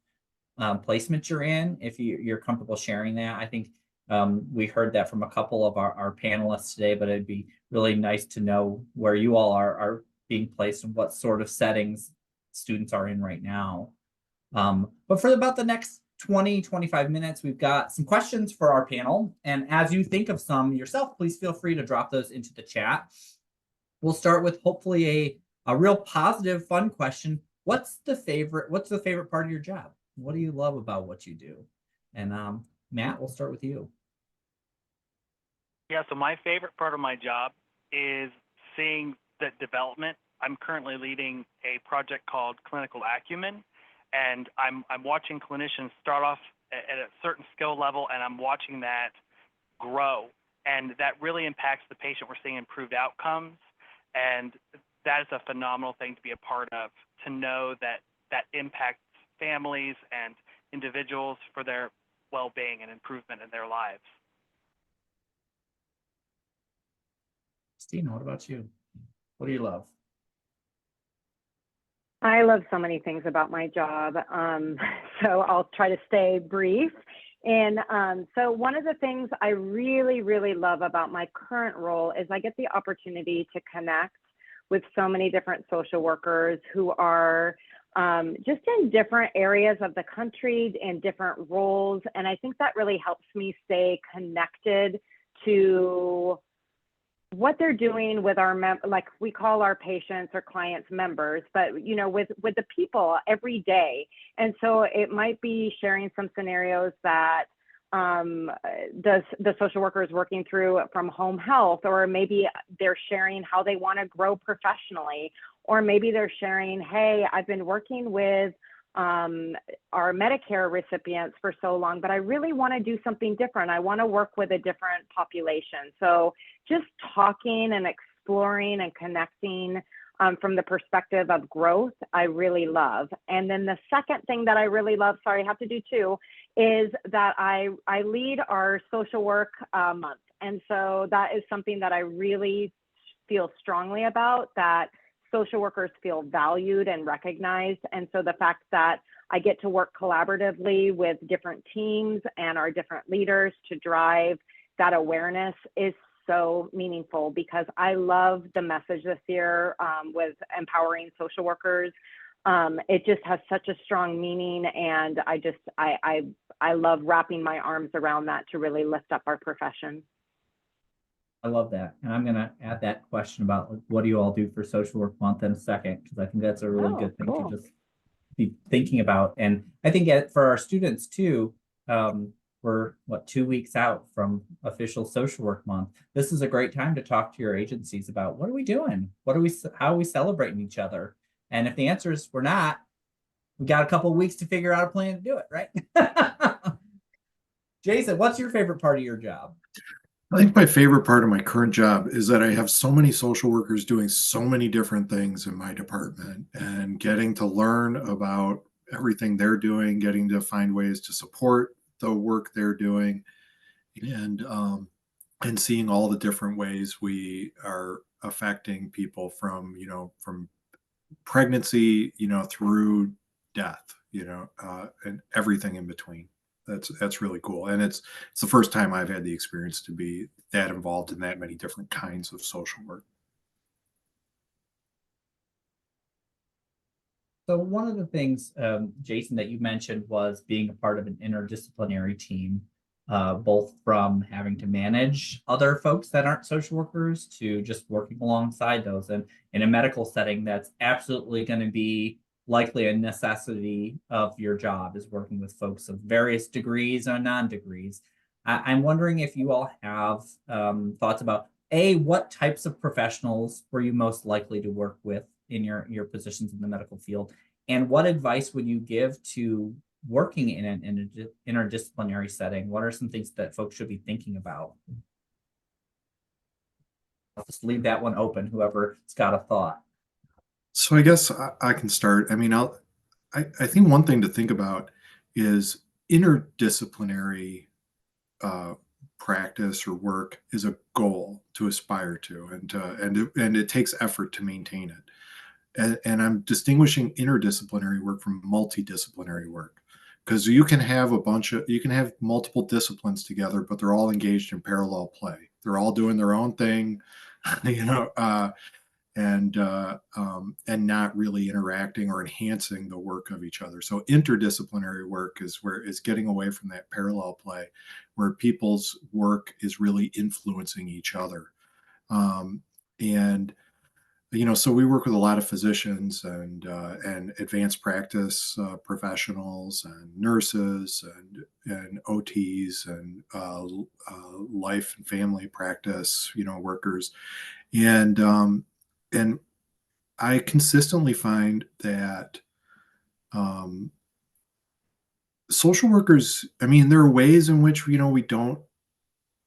placement you're in, if you're comfortable sharing that. I think we heard that from a couple of our panelists today, but it'd be really nice to know where you all are being placed and what sort of settings students are in right now. But for about the next 20-25 minutes, we've got some questions for our panel. And as you think of some yourself, please feel free to drop those into the chat. We'll start with hopefully a real positive, fun question. What's the favorite part of your job? What do you love about what you do? And Matt, we'll start with you. Yeah, so my favorite part of my job is seeing the development. I'm currently leading a project called Clinical Acumen, and I'm watching clinicians start off at a certain skill level, and I'm watching that grow, and that really impacts the patient. We're seeing improved outcomes, and that is a phenomenal thing to be a part of, to know that that impacts families and individuals for their well-being and improvement in their lives. Christina, what about you? What do you love? I love so many things about my job, so I'll try to stay brief. And so one of the things I really, really love about my current role is I get the opportunity to connect with so many different social workers who are just in different areas of the country in different roles. And I think that really helps me stay connected to what they're doing with our, like we call our patients or clients members, but you know, with the people every day. And so it might be sharing some scenarios that the social worker is working through from home health, or maybe they're sharing how they want to grow professionally, or maybe they're sharing, hey, I've been working with our Medicare recipients for so long, but I really want to do something different. I want to work with a different population. So just talking and exploring and connecting from the perspective of growth, I really love. And then the second thing that I really love, sorry, I have to do two, is that I lead our social work month. And so that is something that I really feel strongly about, that social workers feel valued and recognized. And so the fact that I get to work collaboratively with different teams and our different leaders to drive that awareness is so meaningful, because I love the message this year with empowering social workers. It just has such a strong meaning, and I love wrapping my arms around that to really lift up our profession. I love that. And I'm going to add that question about what do you all do for Social Work Month in a second, because I think that's a really good thing to just be thinking about. And I think for our students too, we're 2 weeks out from official Social Work Month. This is a great time to talk to your agencies about what are we doing? How are we celebrating each other? And if the answer is we're not, we got a couple of weeks to figure out a plan to do it, right? Jason, what's your favorite part of your job? I think my favorite part of my current job is that I have so many social workers doing so many different things in my department, and getting to learn about everything they're doing, getting to find ways to support the work they're doing, and seeing all the different ways we are affecting people from pregnancy, through death, and everything in between. That's really cool. And it's the first time I've had the experience to be that involved in that many different kinds of social work. So one of the things, Jason, that you mentioned was being a part of an interdisciplinary team, both from having to manage other folks that aren't social workers to just working alongside those. And in a medical setting, that's absolutely going to be likely a necessity of your job, is working with folks of various degrees or non-degrees. I'm wondering if you all have thoughts about, what types of professionals were you most likely to work with in your positions in the medical field, and what advice would you give to working in an interdisciplinary setting? What are some things that folks should be thinking about? I'll just leave that one open, whoever's got a thought. So I guess I can start. I mean, I think one thing to think about is interdisciplinary uh, practice or work is a goal to aspire to, and it takes effort to maintain it. And I'm distinguishing interdisciplinary work from multidisciplinary work, because you can have multiple disciplines together, but they're all engaged in parallel play. They're all doing their own thing, you know, and not really interacting or enhancing the work of each other. So interdisciplinary work is getting away from that parallel play, where people's work is really influencing each other. Um, and so we work with a lot of physicians and advanced practice professionals and nurses and OTs and life and family practice workers, and I consistently find that um, social workers, I mean, there are ways in which we don't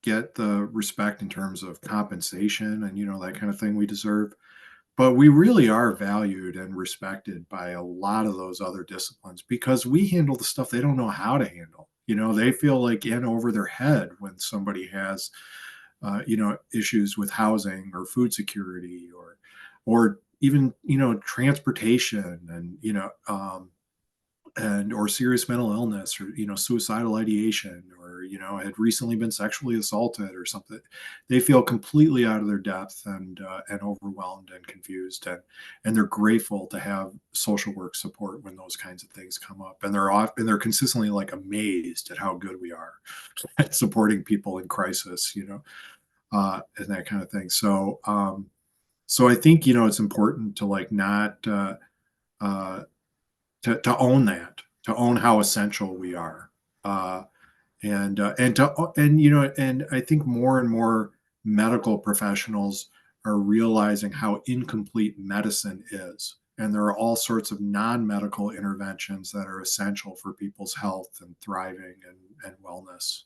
get the respect in terms of compensation and that kind of thing we deserve. But we really are valued and respected by a lot of those other disciplines, because we handle the stuff they don't know how to handle. They feel like in over their head when somebody has, issues with housing or food security or even, transportation and or serious mental illness or suicidal ideation or had recently been sexually assaulted or something. They feel completely out of their depth and overwhelmed and confused, and they're grateful to have social work support when those kinds of things come up, and they're consistently like amazed at how good we are at supporting people in crisis, and that kind of thing. So I think it's important to like not uh to own that, to own how essential we are, and I think more and more medical professionals are realizing how incomplete medicine is, and there are all sorts of non-medical interventions that are essential for people's health and thriving and wellness.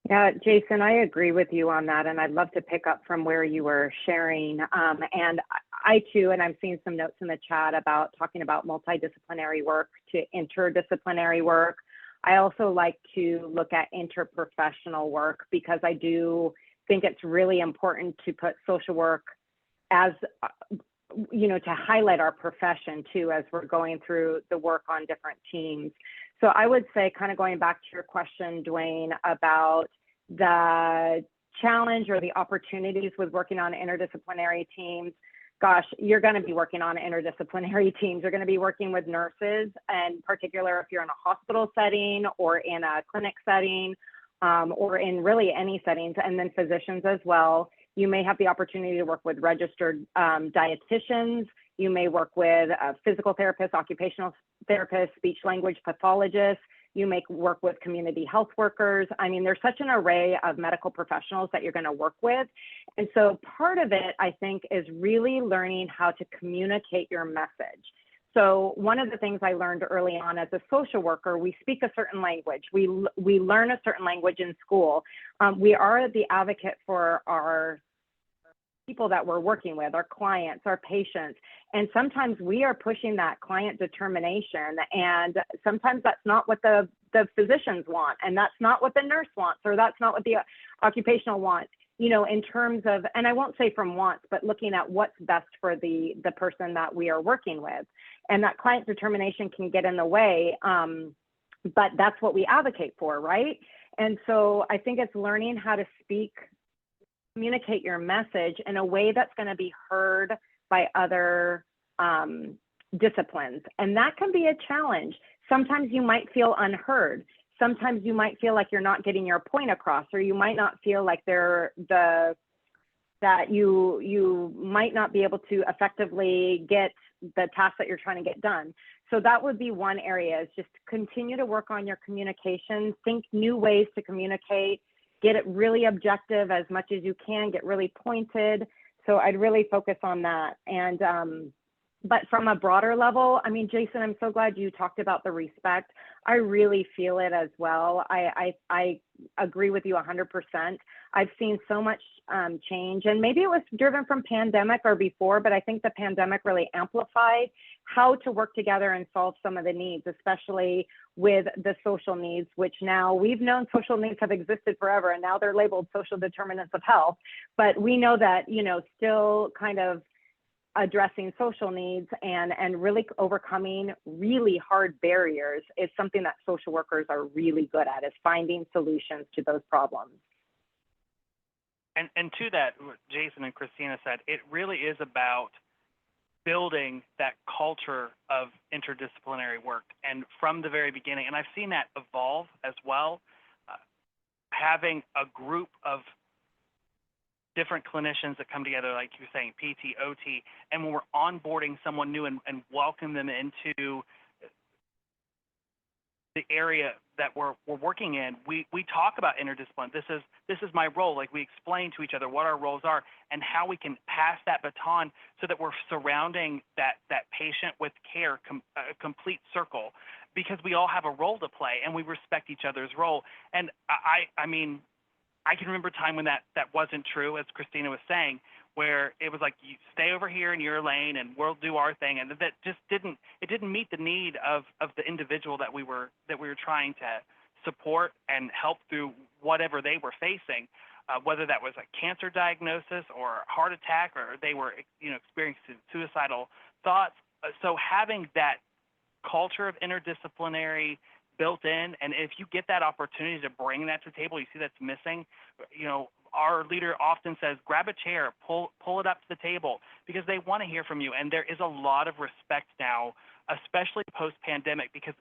Yeah, Jason, I agree with you on that. And I'd love to pick up from where you were sharing. And I too, and I'm seeing some notes in the chat about talking about multidisciplinary work to interdisciplinary work. I also like to look at interprofessional work, because I do think it's really important to put social work as, to highlight our profession too, as we're going through the work on different teams. So I would say, kind of going back to your question, Dwayne, about the challenge or the opportunities with working on interdisciplinary teams. Gosh, you're going to be working on interdisciplinary teams. You're going to be working with nurses, and in particular, if you're in a hospital setting or in a clinic setting, or in really any settings, and then physicians as well. You may have the opportunity to work with registered dietitians. You may work with physical therapists, occupational therapists, speech language pathologists. You may work with community health workers. I mean, there's such an array of medical professionals that you're going to work with. And so part of it, I think, is really learning how to communicate your message. So one of the things I learned early on as a social worker, we speak a certain language. We learn a certain language in school. We are the advocate for our people that we're working with, our clients, our patients. And sometimes we are pushing that client determination, and sometimes that's not what the physicians want, and that's not what the nurse wants, or that's not what the occupational wants, in terms of, and I won't say from wants, but looking at what's best for the person that we are working with. And that client determination can get in the way, but that's what we advocate for, right? And so I think it's learning how to communicate your message in a way that's going to be heard by other disciplines. And that can be a challenge. Sometimes you might feel unheard. Sometimes you might feel like you're not getting your point across, or you might not feel like that you might not be able to effectively get the task that you're trying to get done. So that would be one area, is just continue to work on your communication, think new ways to communicate, get it really objective as much as you can, get really pointed. So I'd really focus on that. And But from a broader level, I mean, Jason, I'm so glad you talked about the respect. I really feel it as well. I agree with you 100%. I've seen so much change, and maybe it was driven from pandemic or before, but I think the pandemic really amplified how to work together and solve some of the needs, especially with the social needs, which now we've known social needs have existed forever, and now they're labeled social determinants of health. But we know that, you know, still kind of addressing social needs and really overcoming really hard barriers is something that social workers are really good at, is finding solutions to those problems. And to that, what Jason and Christina said, it really is about building that culture of interdisciplinary work. And from the very beginning, and I've seen that evolve as well, having a group of different clinicians that come together, like you were saying, PT, OT, and when we're onboarding someone new and welcome them into the area that we're working in, we talk about interdiscipline. This is my role. Like, we explain to each other what our roles are and how we can pass that baton so that we're surrounding that patient with care, a complete circle, because we all have a role to play and we respect each other's role. And I mean, I can remember a time when that wasn't true, as Christina was saying, where it was like, you stay over here in your lane and we'll do our thing, and that just didn't meet the need of the individual that we were trying to support and help through whatever they were facing, whether that was a cancer diagnosis or a heart attack, or they were, you know, experiencing suicidal thoughts. So having that culture of interdisciplinary built in, and if you get that opportunity to bring that to the table, you see that's missing, you know, our leader often says, grab a chair, pull it up to the table, because they want to hear from you. And there is a lot of respect now, especially post-pandemic, because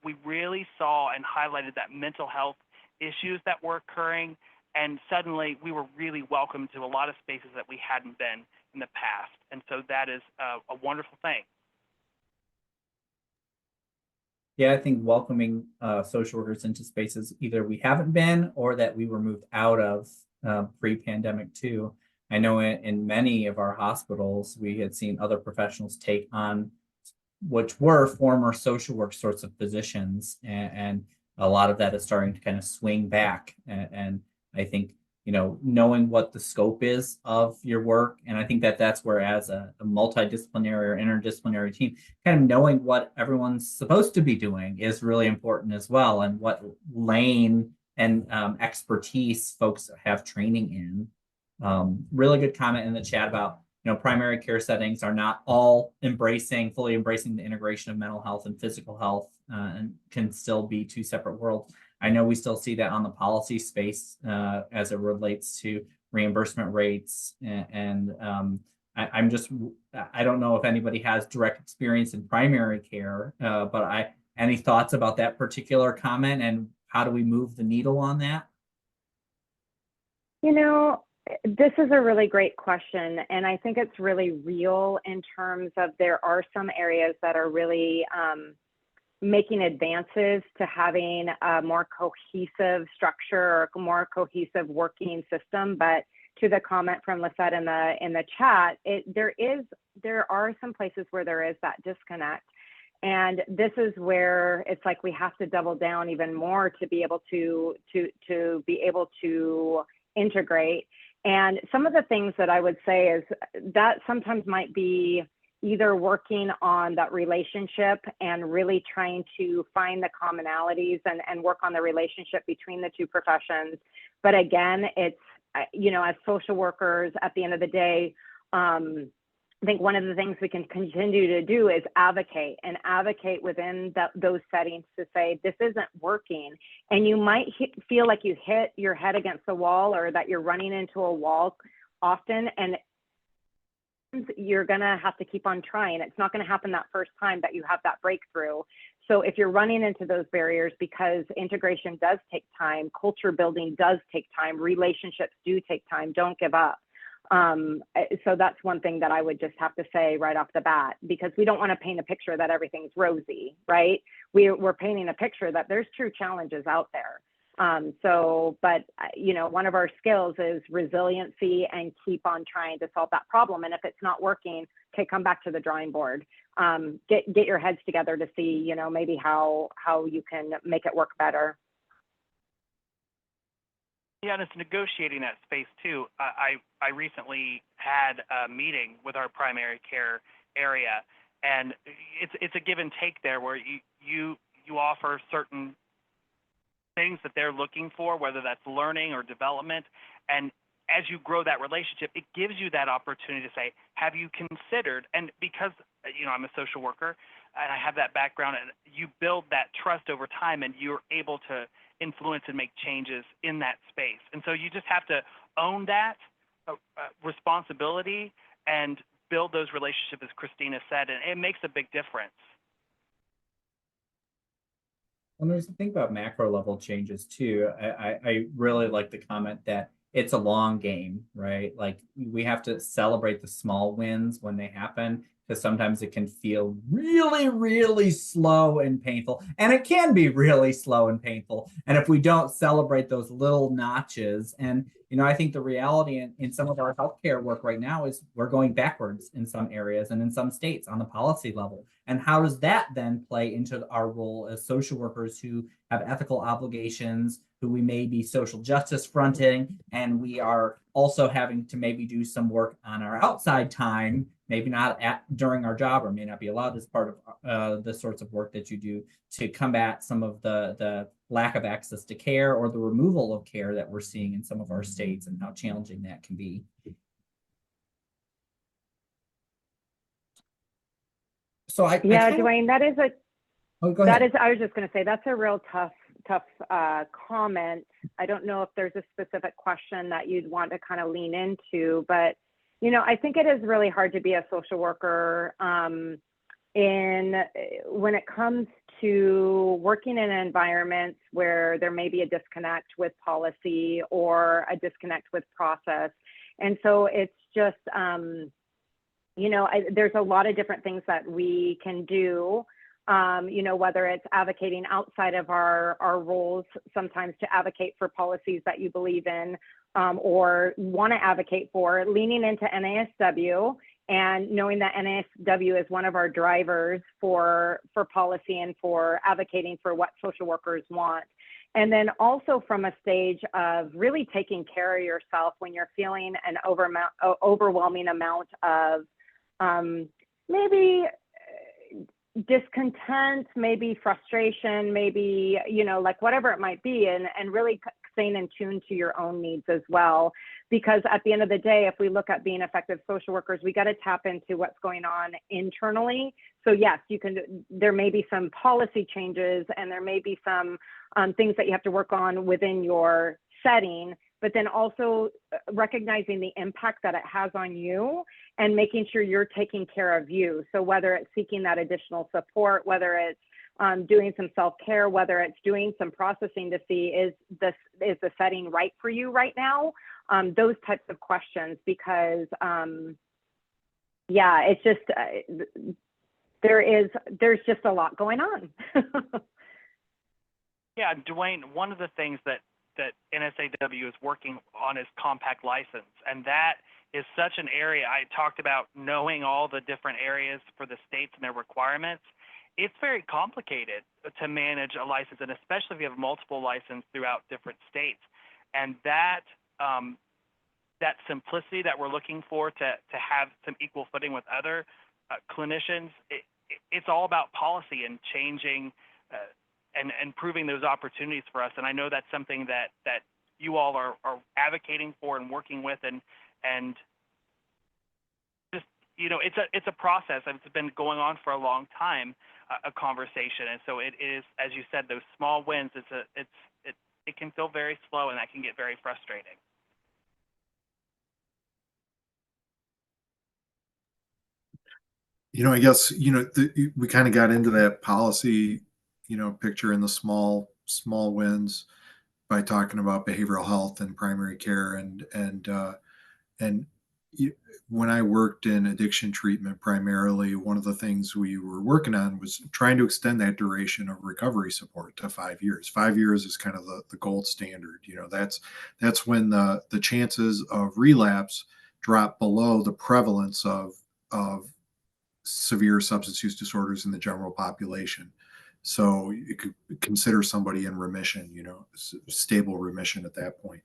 we really saw and highlighted that mental health issues that were occurring, and suddenly we were really welcome to a lot of spaces that we hadn't been in the past. And so that is a wonderful thing. Yeah, I think welcoming social workers into spaces either we haven't been or that we were moved out of pre-pandemic too. I know in many of our hospitals, we had seen other professionals take on which were former social work sorts of positions, and a lot of that is starting to kind of swing back. And I think, you know, knowing what the scope is of your work, and I think that's where, as a multidisciplinary or interdisciplinary team, kind of knowing what everyone's supposed to be doing is really important as well, and what lane and expertise folks have training in. Really good comment in the chat about, you know, primary care settings are not all fully embracing the integration of mental health and physical health, and can still be two separate worlds. I know we still see that on the policy space as it relates to reimbursement rates. And I don't know if anybody has direct experience in primary care, but any thoughts about that particular comment, and how do we move the needle on that? You know, this is a really great question, and I think it's really real in terms of there are some areas that are really making advances to having a more cohesive structure or a more cohesive working system. But to the comment from Lisette in the chat, there are some places where there is that disconnect. And this is where it's like we have to double down even more to be able to be able to integrate. And some of the things that I would say is that sometimes might be either working on that relationship and really trying to find the commonalities and work on the relationship between the two professions. But again, it's, you know, as social workers, at the end of the day, I think one of the things we can continue to do is advocate within those settings to say, this isn't working. And you might feel like you hit your head against the wall, or that you're running into a wall often, and you're gonna have to keep on trying. It's not gonna happen that first time that you have that breakthrough. So if you're running into those barriers, because integration does take time, culture building does take time, relationships do take time, don't give up. So that's one thing that I would just have to say right off the bat, because we don't want to paint a picture that everything's rosy, right? We're painting a picture that there's true challenges out there. But one of our skills is resiliency and keep on trying to solve that problem. And if it's not working, okay, come back to the drawing board. Get your heads together to see, maybe how you can make it work better. Yeah, and it's negotiating that space too. I recently had a meeting with our primary care area, and it's a give and take there, where you offer certain things that they're looking for, whether that's learning or development, and as you grow that relationship, it gives you that opportunity to say, have you considered? And because I'm a social worker and I have that background, and you build that trust over time, and you're able to influence and make changes in that space. And so you just have to own that responsibility and build those relationships, as Christina said, and it makes a big difference. When there's a thing about macro level changes too, I really like the comment that it's a long game, right? Like, we have to celebrate the small wins when they happen, because sometimes it can feel really, really slow and painful. And it can be really slow and painful. And if we don't celebrate those little notches, and I think the reality in some of our healthcare work right now is we're going backwards in some areas and in some states on the policy level. And how does that then play into our role as social workers who have ethical obligations, who we may be social justice fronting, and we are also having to maybe do some work on our outside time, maybe not during our job, or may not be allowed as part of the sorts of work that you do to combat some of the lack of access to care or the removal of care that we're seeing in some of our states, and how challenging that can be. So Dwayne, that is I was just going to say, that's a real tough comment. I don't know if there's a specific question that you'd want to kind of lean into, but I think it is really hard to be a social worker when it comes to working in environments where there may be a disconnect with policy or a disconnect with process. And so it's just, there's a lot of different things that we can do, whether it's advocating outside of our roles, sometimes to advocate for policies that you believe in, or want to advocate for, leaning into NASW and knowing that NASW is one of our drivers for policy and for advocating for what social workers want. And then also from a stage of really taking care of yourself when you're feeling an overwhelming amount of maybe discontent, maybe frustration, maybe, like whatever it might be, and really staying in tune to your own needs as well. Because at the end of the day, if we look at being effective social workers, we got to tap into what's going on internally. So yes, there may be some policy changes, and there may be some things that you have to work on within your setting, but then also recognizing the impact that it has on you and making sure you're taking care of you. So whether it's seeking that additional support, whether it's doing some self-care, whether it's doing some processing to see, is the setting right for you right now? Those types of questions, because it's just, there's just a lot going on. Yeah, Dwayne, one of the things that NSAW is working on is compact license, and that is such an area. I talked about knowing all the different areas for the states and their requirements. It's very complicated to manage a license, and especially if you have multiple licenses throughout different states. And that simplicity that we're looking for to have some equal footing with other clinicians, it's all about policy and changing and improving those opportunities for us. And I know that's something that you all are advocating for and working with, and just, it's a process. It's been going on for a long time, a conversation. And so it is, as you said, those small wins, it can feel very slow, and that can get very frustrating. I guess, we kind of got into that policy, picture in the small wins by talking about behavioral health and primary care, and when I worked in addiction treatment, primarily, one of the things we were working on was trying to extend that duration of recovery support to 5 years. 5 years is kind of the gold standard. That's when the chances of relapse drop below the prevalence of severe substance use disorders in the general population. So you could consider somebody in remission, stable remission at that point.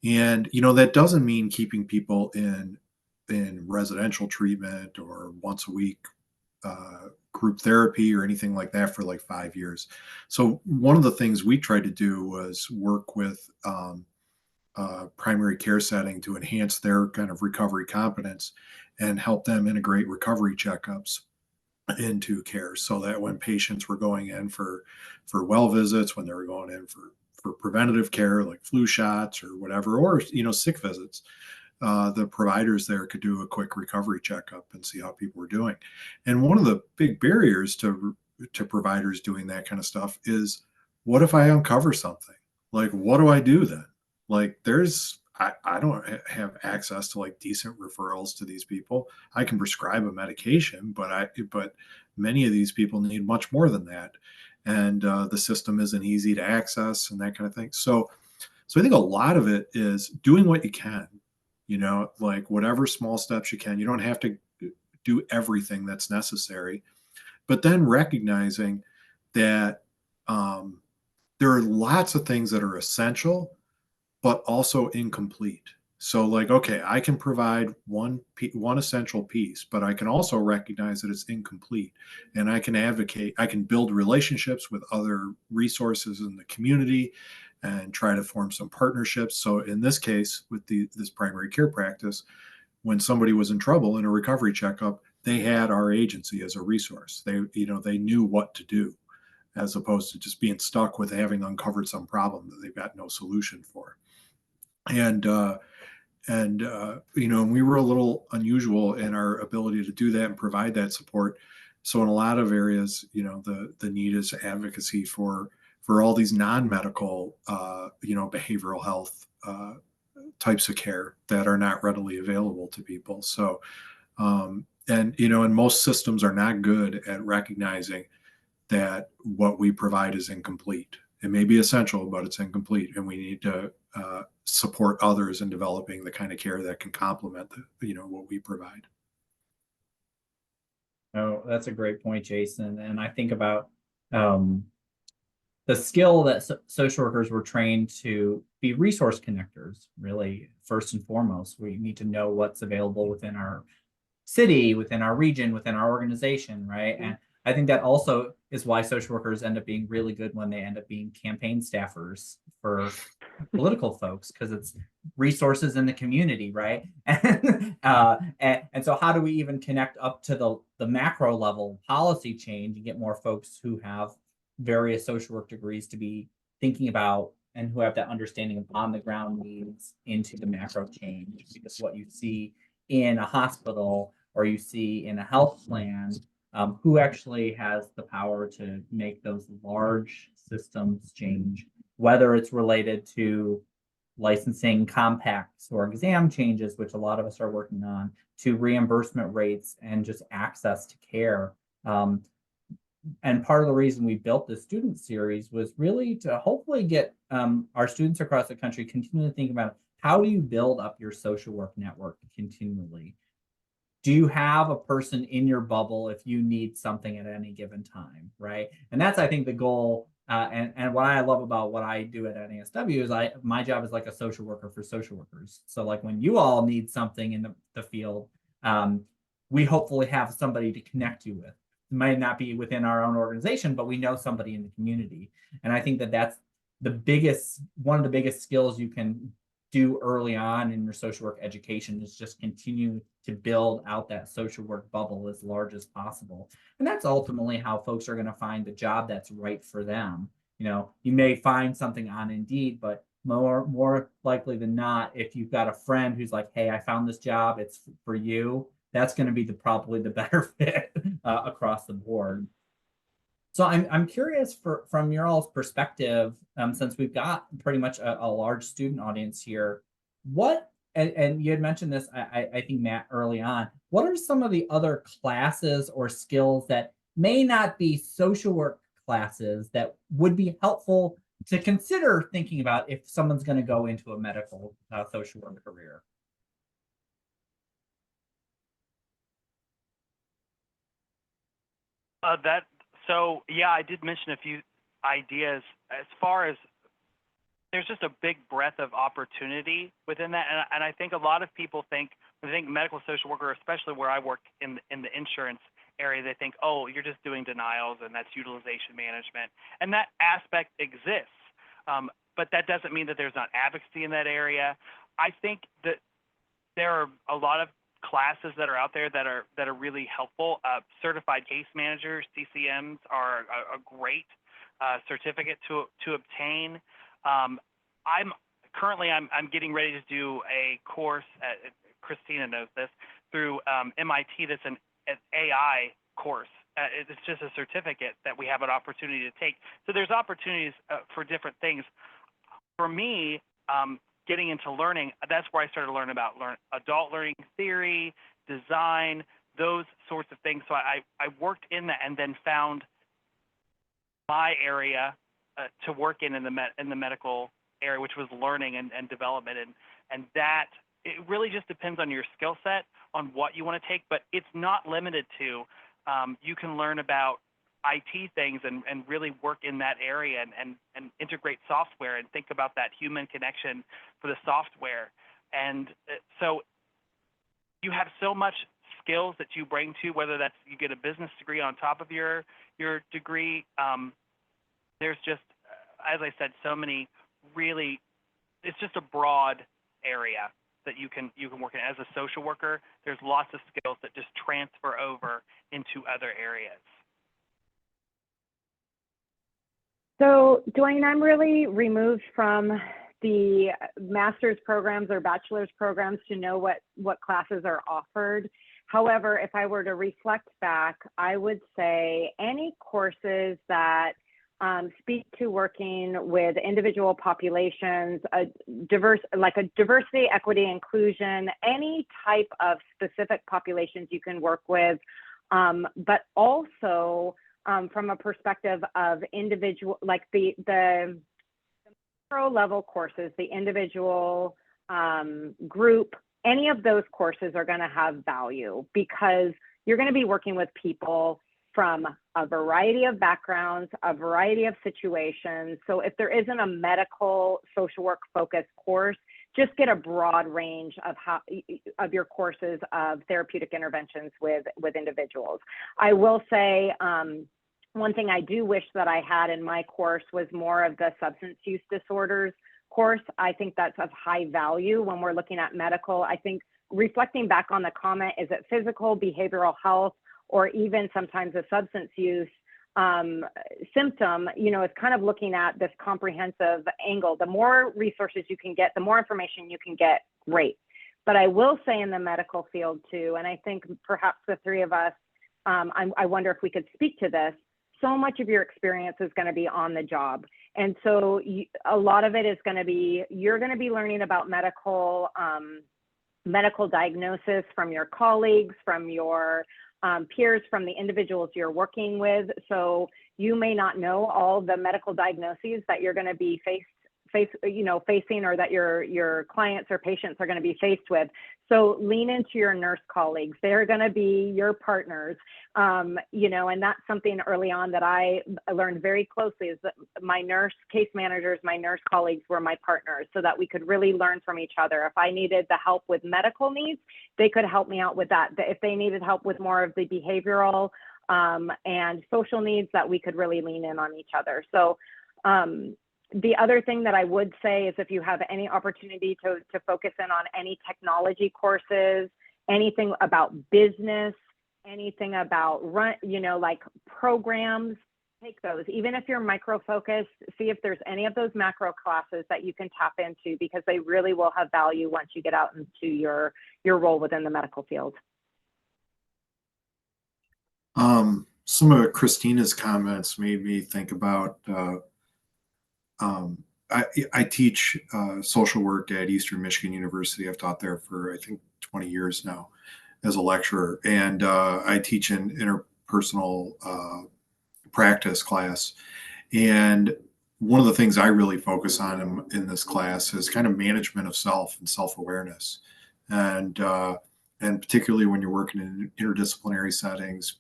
And that doesn't mean keeping people in residential treatment or once a week group therapy or anything like that for like 5 years. So one of the things we tried to do was work with primary care setting to enhance their kind of recovery competence and help them integrate recovery checkups into care, so that when patients were going in for well visits, when they were going in for preventative care like flu shots or whatever, or sick visits, the providers there could do a quick recovery checkup and see how people were doing. And one of the big barriers to providers doing that kind of stuff is, what if I uncover something? Like, what do I do then? Like, I don't have access to like decent referrals to these people. I can prescribe a medication, but many of these people need much more than that, and the system isn't easy to access and that kind of thing. So I think a lot of it is doing what you can, like whatever small steps you can. You don't have to do everything that's necessary, but then recognizing that there are lots of things that are essential but also incomplete. So like, okay, I can provide one essential piece, but I can also recognize that it's incomplete, and I can advocate, I can build relationships with other resources in the community and try to form some partnerships. So in this case, with this primary care practice, when somebody was in trouble in a recovery checkup, they had our agency as a resource. They knew what to do, as opposed to just being stuck with having uncovered some problem that they've got no solution for. And we were a little unusual in our ability to do that and provide that support. So in a lot of areas, the need is advocacy for all these non-medical, behavioral health types of care that are not readily available to people. So, and most systems are not good at recognizing that what we provide is incomplete. It may be essential, but it's incomplete, and we need to support others in developing the kind of care that can complement what we provide. Oh, that's a great point, Jason. And I think about the skill that social workers were trained to be resource connectors. Really, first and foremost, we need to know what's available within our city, within our region, within our organization, right? And I think that also is why social workers end up being really good when they end up being campaign staffers for political folks, because it's resources in the community, right? And so how do we even connect up to the macro level policy change and get more folks who have various social work degrees to be thinking about and who have that understanding of on the ground needs into the macro change? Because what you see in a hospital or you see in a health plan, who actually has the power to make those large systems change, whether it's related to licensing compacts or exam changes, which a lot of us are working on, to reimbursement rates and just access to care. And part of the reason we built this student series was really to hopefully get our students across the country continually think about, how do you build up your social work network continually? Do you have a person in your bubble if you need something at any given time, right? And that's, I think, the goal. And what I love about what I do at NASW is my job is like a social worker for social workers. So like when you all need something in the field, we hopefully have somebody to connect you with. It might not be within our own organization, but we know somebody in the community. And I think that that's one of the biggest skills you can do early on in your social work education, is just continue to build out that social work bubble as large as possible. And that's ultimately how folks are going to find the job that's right for them. You may find something on Indeed, but more likely than not, if you've got a friend who's like, hey, I found this job, it's for you, that's going to be probably the better fit across the board. So I'm curious from your all's perspective, since we've got pretty much a large student audience here, what and you had mentioned this, I think, Matt, early on. What are some of the other classes or skills that may not be social work classes that would be helpful to consider thinking about if someone's going to go into a medical social work career? So yeah, I did mention a few ideas as far as there's just a big breadth of opportunity within that, and I think a lot of people think when they think medical social worker, especially where I work in the insurance area, they think, oh, you're just doing denials and that's utilization management, and that aspect exists, but that doesn't mean that there's not advocacy in that area. I think that there are a lot of classes that are out there that are really helpful. Certified case managers, CCMs, are a great certificate to obtain. I'm getting ready to do a course Christina knows this, through MIT. That's an AI course. It's just a certificate that we have an opportunity to take. So there's opportunities for different things. For me, getting into learning, that's where I started learning about adult learning theory, design, those sorts of things. So I worked in that and then found my area to work in the medical area, which was learning and development, and that it really just depends on your skill set on what you want to take, but it's not limited to. You can learn about IT things and really work in that area and integrate software and think about that human connection for the software. And so you have so much skills that you bring to, whether that's you get a business degree on top of your degree. There's just, as I said, so many really, it's just a broad area that you can work in. As a social worker, there's lots of skills that just transfer over into other areas. So, Dwayne, I'm really removed from the master's programs or bachelor's programs to know what classes are offered. However, if I were to reflect back, I would say any courses that speak to working with individual populations, diversity, equity, inclusion, any type of specific populations you can work with, but also from a perspective of individual, like the macro level courses, the individual group, any of those courses are going to have value because you're going to be working with people from a variety of backgrounds, a variety of situations. So if there isn't a medical social work focused course, just get a broad range of your courses of therapeutic interventions with individuals. I will say one thing I do wish that I had in my course was more of the substance use disorders course. I think that's of high value when we're looking at medical. I think reflecting back on the comment, is it physical, behavioral health, or even sometimes a substance use symptom, it's kind of looking at this comprehensive angle. The more resources you can get, the more information you can get, great. But I will say in the medical field too, and I think perhaps the three of us, I wonder if we could speak to this, so much of your experience is going to be on the job. And so a lot of it is going to be, you're going to be learning about medical diagnosis from your colleagues, from your peers, from the individuals you're working with. So you may not know all the medical diagnoses that you're going to be facing, or that your clients or patients are going to be faced with. So lean into your nurse colleagues. They're going to be your partners, and that's something early on that I learned very closely, is that my nurse case managers, my nurse colleagues were my partners, so that we could really learn from each other. If I needed the help with medical needs, they could help me out with that. If they needed help with more of the behavioral and social needs, that we could really lean in on each other. So the other thing that I would say is if you have any opportunity to focus in on any technology courses, anything about business, anything about like programs, take those. Even if you're micro-focused, see if there's any of those macro classes that you can tap into, because they really will have value once you get out into your role within the medical field. Some of Christina's comments made me think about I teach social work at Eastern Michigan University. I've taught there for, I think, 20 years now as a lecturer. And I teach an interpersonal practice class. And one of the things I really focus on in this class is kind of management of self and self-awareness. And particularly when you're working in interdisciplinary settings,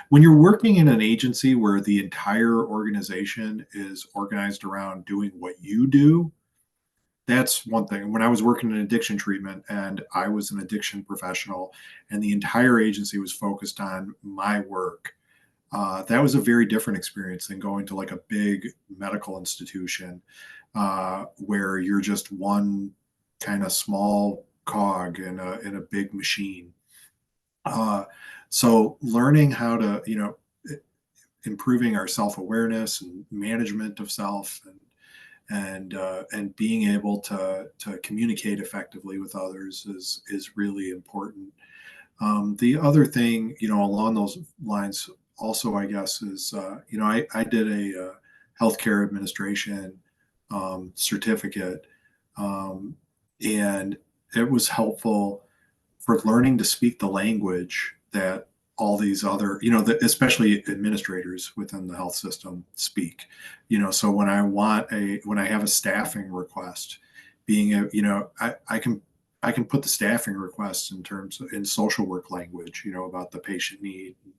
when you're working in an agency where the entire organization is organized around doing what you do, that's one thing. When I was working in addiction treatment and I was an addiction professional and the entire agency was focused on my work, that was a very different experience than going to like a big medical institution where you're just one kind of small cog in a big machine. So learning how to, improving our self-awareness and management of self and being able to communicate effectively with others is really important. The other thing, along those lines also, I guess, is, I did a healthcare administration certificate, and it was helpful for learning to speak the language that all these other, especially administrators within the health system speak. So when I have a staffing request, I can put the staffing requests in social work language, about the patient need, and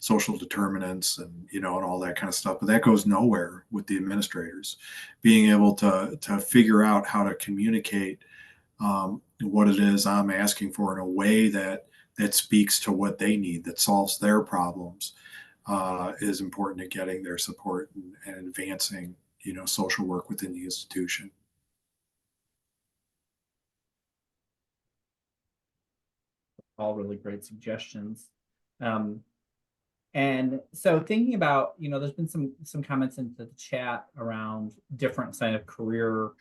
social determinants, and all that kind of stuff. But that goes nowhere with the administrators. Being able to figure out how to communicate what it is I'm asking for in a way that speaks to what they need, that solves their problems, is important to getting their support and advancing, social work within the institution. All really great suggestions. And so thinking about, there's been some comments into the chat around different kind of career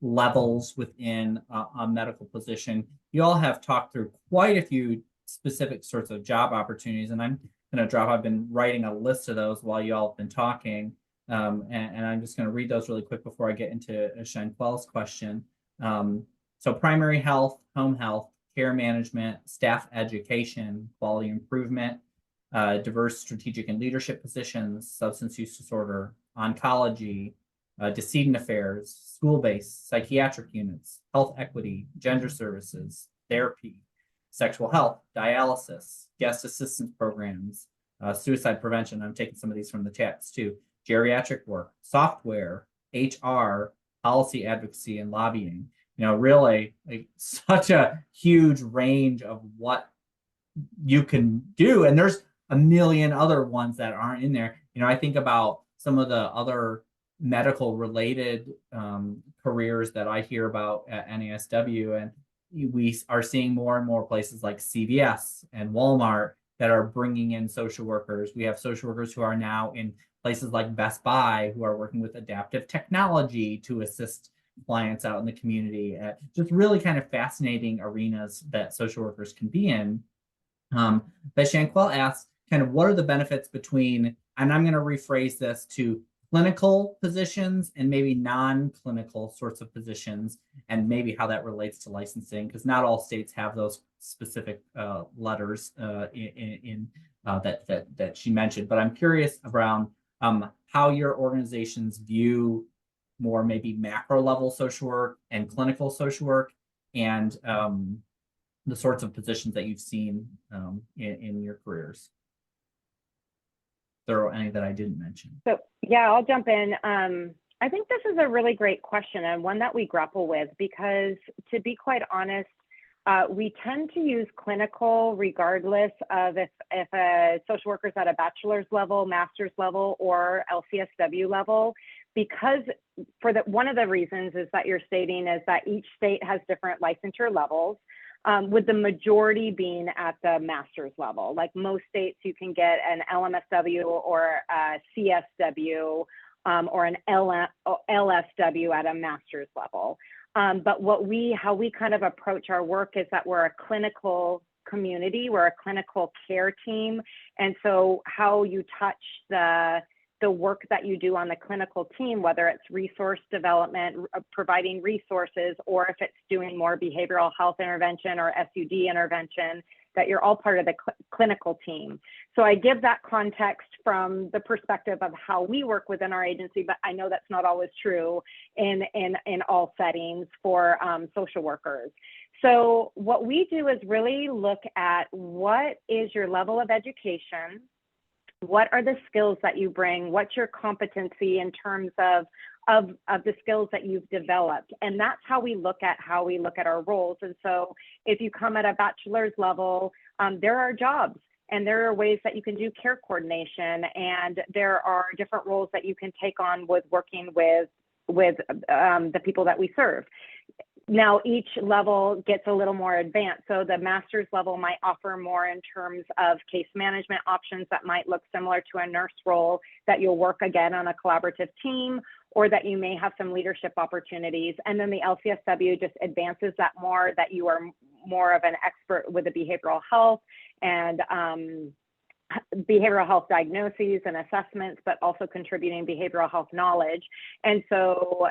levels within a medical position. You all have talked through quite a few specific sorts of job opportunities, and I'm going to I've been writing a list of those while you all have been talking, and I'm just going to read those really quick before I get into Shanquel's question. So primary health, home health, care management, staff education, quality improvement, diverse strategic and leadership positions, substance use disorder, oncology, decedent affairs, school-based, psychiatric units, health equity, gender services, therapy, sexual health, dialysis, guest assistance programs, suicide prevention. I'm taking some of these from the chats too. Geriatric work, software, HR, policy advocacy, and lobbying. Really such a huge range of what you can do. And there's a million other ones that aren't in there. I think about some of the other medical related careers that I hear about at NASW, and we are seeing more and more places like CVS and Walmart that are bringing in social workers. We have social workers who are now in places like Best Buy who are working with adaptive technology to assist clients out in the community. Just really kind of fascinating arenas that social workers can be in. But Shanquel asked kind of what are the benefits between, and I'm going to rephrase this to clinical positions and maybe non-clinical sorts of positions, and maybe how that relates to licensing, because not all states have those specific letters that she mentioned. But I'm curious around how your organizations view more maybe macro level social work and clinical social work, and the sorts of positions that you've seen in your careers. There are any that I didn't mention. So yeah, I'll jump in. I think this is a really great question and one that we grapple with because, to be quite honest, we tend to use clinical regardless of if a social worker is at a bachelor's level, master's level, or LCSW level, because one of the reasons is that you're stating is that each state has different licensure levels. With the majority being at the master's level. Like most states, you can get an LMSW or a CSW or an LSW at a master's level. But how we kind of approach our work is that we're a clinical community, we're a clinical care team. And so how you touch the the work that you do on the clinical team, whether it's resource development, providing resources, or if it's doing more behavioral health intervention or SUD intervention, that you're all part of the clinical team. So I give that context from the perspective of how we work within our agency, but I know that's not always true in all settings for social workers. So what we do is really look at what is your level of education, what are the skills that you bring, what's your competency in terms of the skills that you've developed. And that's how we look at our roles. And so if you come at a bachelor's level, there are jobs and there are ways that you can do care coordination, and there are different roles that you can take on with working with the people that we serve. Now, each level gets a little more advanced. So the master's level might offer more in terms of case management options that might look similar to a nurse role, that you'll work again on a collaborative team, or that you may have some leadership opportunities. And then the LCSW just advances that more, that you are more of an expert with the behavioral health and behavioral health diagnoses and assessments, but also contributing behavioral health knowledge. And so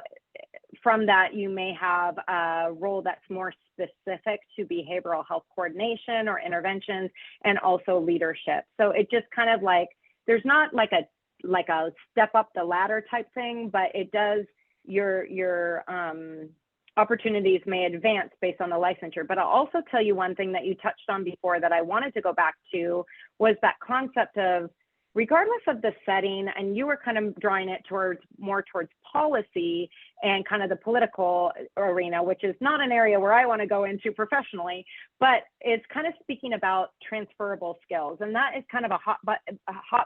from that, you may have a role that's more specific to behavioral health coordination or interventions, and also leadership. So it just kind of like, there's not like a step up the ladder type thing, but it does, your opportunities may advance based on the licensure. But I'll also tell you one thing that you touched on before that I wanted to go back to, was that concept of, regardless of the setting, and you were kind of drawing it more towards policy and kind of the political arena, which is not an area where I want to go into professionally, but it's kind of speaking about transferable skills. And that is kind of a hot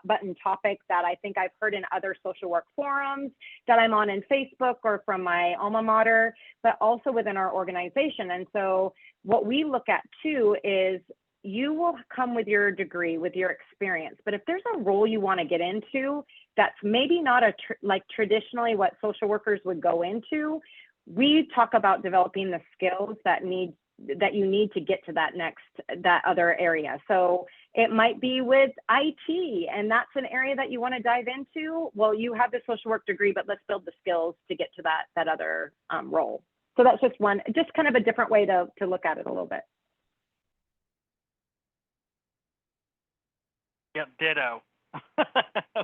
button topic that I think I've heard in other social work forums that I'm on in Facebook or from my alma mater, but also within our organization. And so what we look at too is, you will come with your degree, with your experience, but if there's a role you want to get into that's maybe not like traditionally what social workers would go into, we talk about developing the skills that you need to get to that other area. So it might be with IT, and that's an area that you want to dive into. Well, you have the social work degree, but let's build the skills to get to that other role. So that's just kind of a different way to look at it a little bit. Yep, ditto.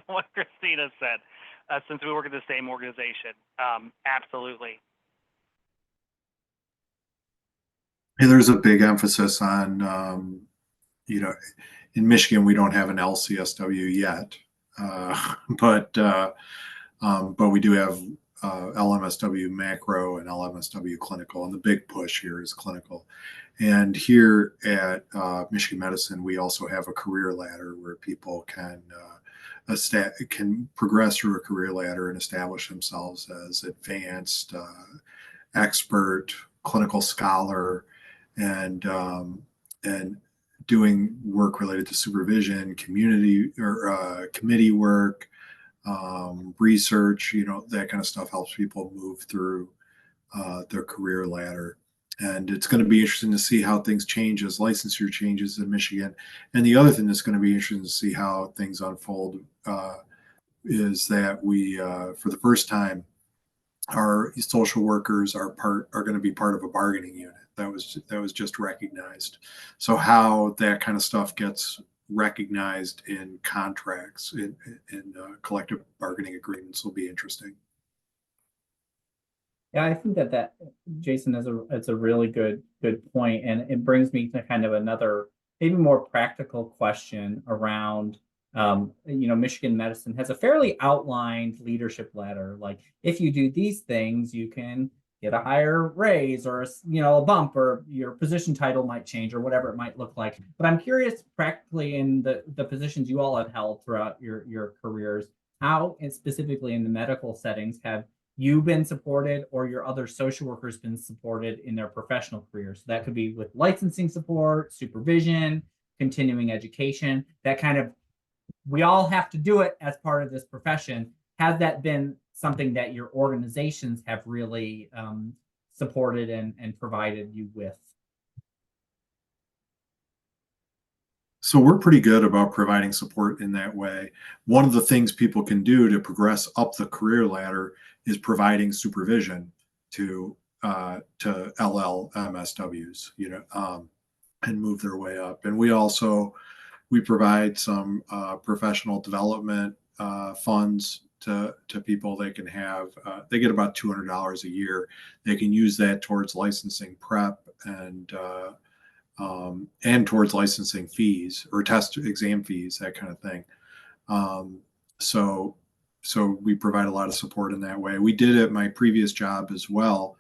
What Christina said, since we work at the same organization. Absolutely. And there's a big emphasis on, in Michigan, we don't have an LCSW yet, but we do have LMSW macro and LMSW clinical, and the big push here is clinical. And here at Michigan Medicine, we also have a career ladder where people can progress through a career ladder and establish themselves as advanced expert, clinical scholar, and doing work related to supervision, community or committee work, research, that kind of stuff helps people move through their career ladder. And it's going to be interesting to see how things change as licensure changes in Michigan. And the other thing that's going to be interesting to see how things unfold is that we, for the first time, our social workers are going to be part of a bargaining unit. That was just recognized. So how that kind of stuff gets recognized in contracts, in collective bargaining agreements, will be interesting. Yeah, I think that Jason is a really good point, and it brings me to kind of another, maybe more practical question around, Michigan Medicine has a fairly outlined leadership ladder. Like, if you do these things, you can get a higher raise or a bump, or your position title might change, or whatever it might look like. But I'm curious, practically, in the positions you all have held throughout your careers, how, and specifically in the medical settings, have you been supported, or your other social workers been supported in their professional careers? So that could be with licensing support, supervision, continuing education, that kind of, we all have to do it as part of this profession. Has that been something that your organizations have really supported and provided you with? So we're pretty good about providing support in that way. One of the things people can do to progress up the career ladder is providing supervision to LMSWs, and move their way up. And we provide some professional development funds to people. They can have they get about $200 a year. They can use that towards licensing prep and towards licensing fees or test exam fees, that kind of thing. So we provide a lot of support in that way. We did at my previous job as well.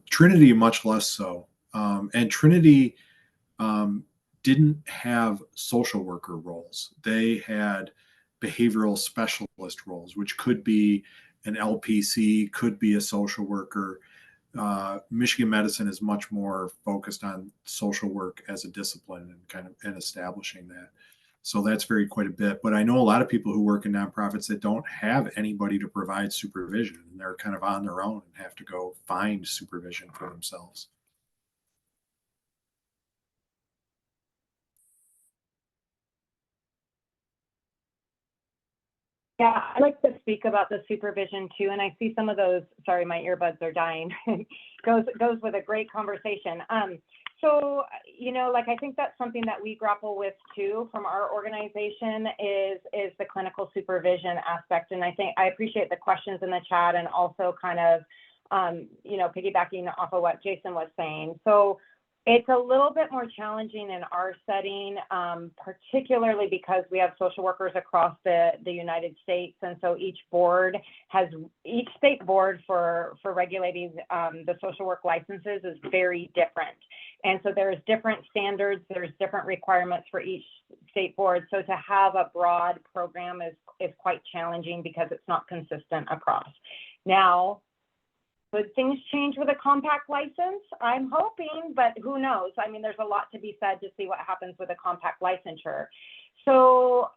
Trinity, much less so. And Trinity didn't have social worker roles. They had behavioral specialist roles, which could be an LPC, could be a social worker. Michigan medicine is much more focused on social work as a discipline and establishing that. So that's varied quite a bit. But I know a lot of people who work in nonprofits that don't have anybody to provide supervision, and they're kind of on their own and have to go find supervision for themselves. Yeah, I'd like to speak about the supervision too, and I see some of those, sorry, my earbuds are dying, goes with a great conversation. So, I think that's something that we grapple with too from our organization is the clinical supervision aspect. And I appreciate the questions in the chat and also kind of, piggybacking off of what Jason was saying. So it's a little bit more challenging in our setting, particularly because we have social workers across the United States. And so each state board for regulating the social work licenses is very different. And so there's different standards, there's different requirements for each state board. So to have a broad program is quite challenging because it's not consistent across. Now, could things change with a compact license? I'm hoping, but who knows? I mean, there's a lot to be said to see what happens with a compact licensure. So,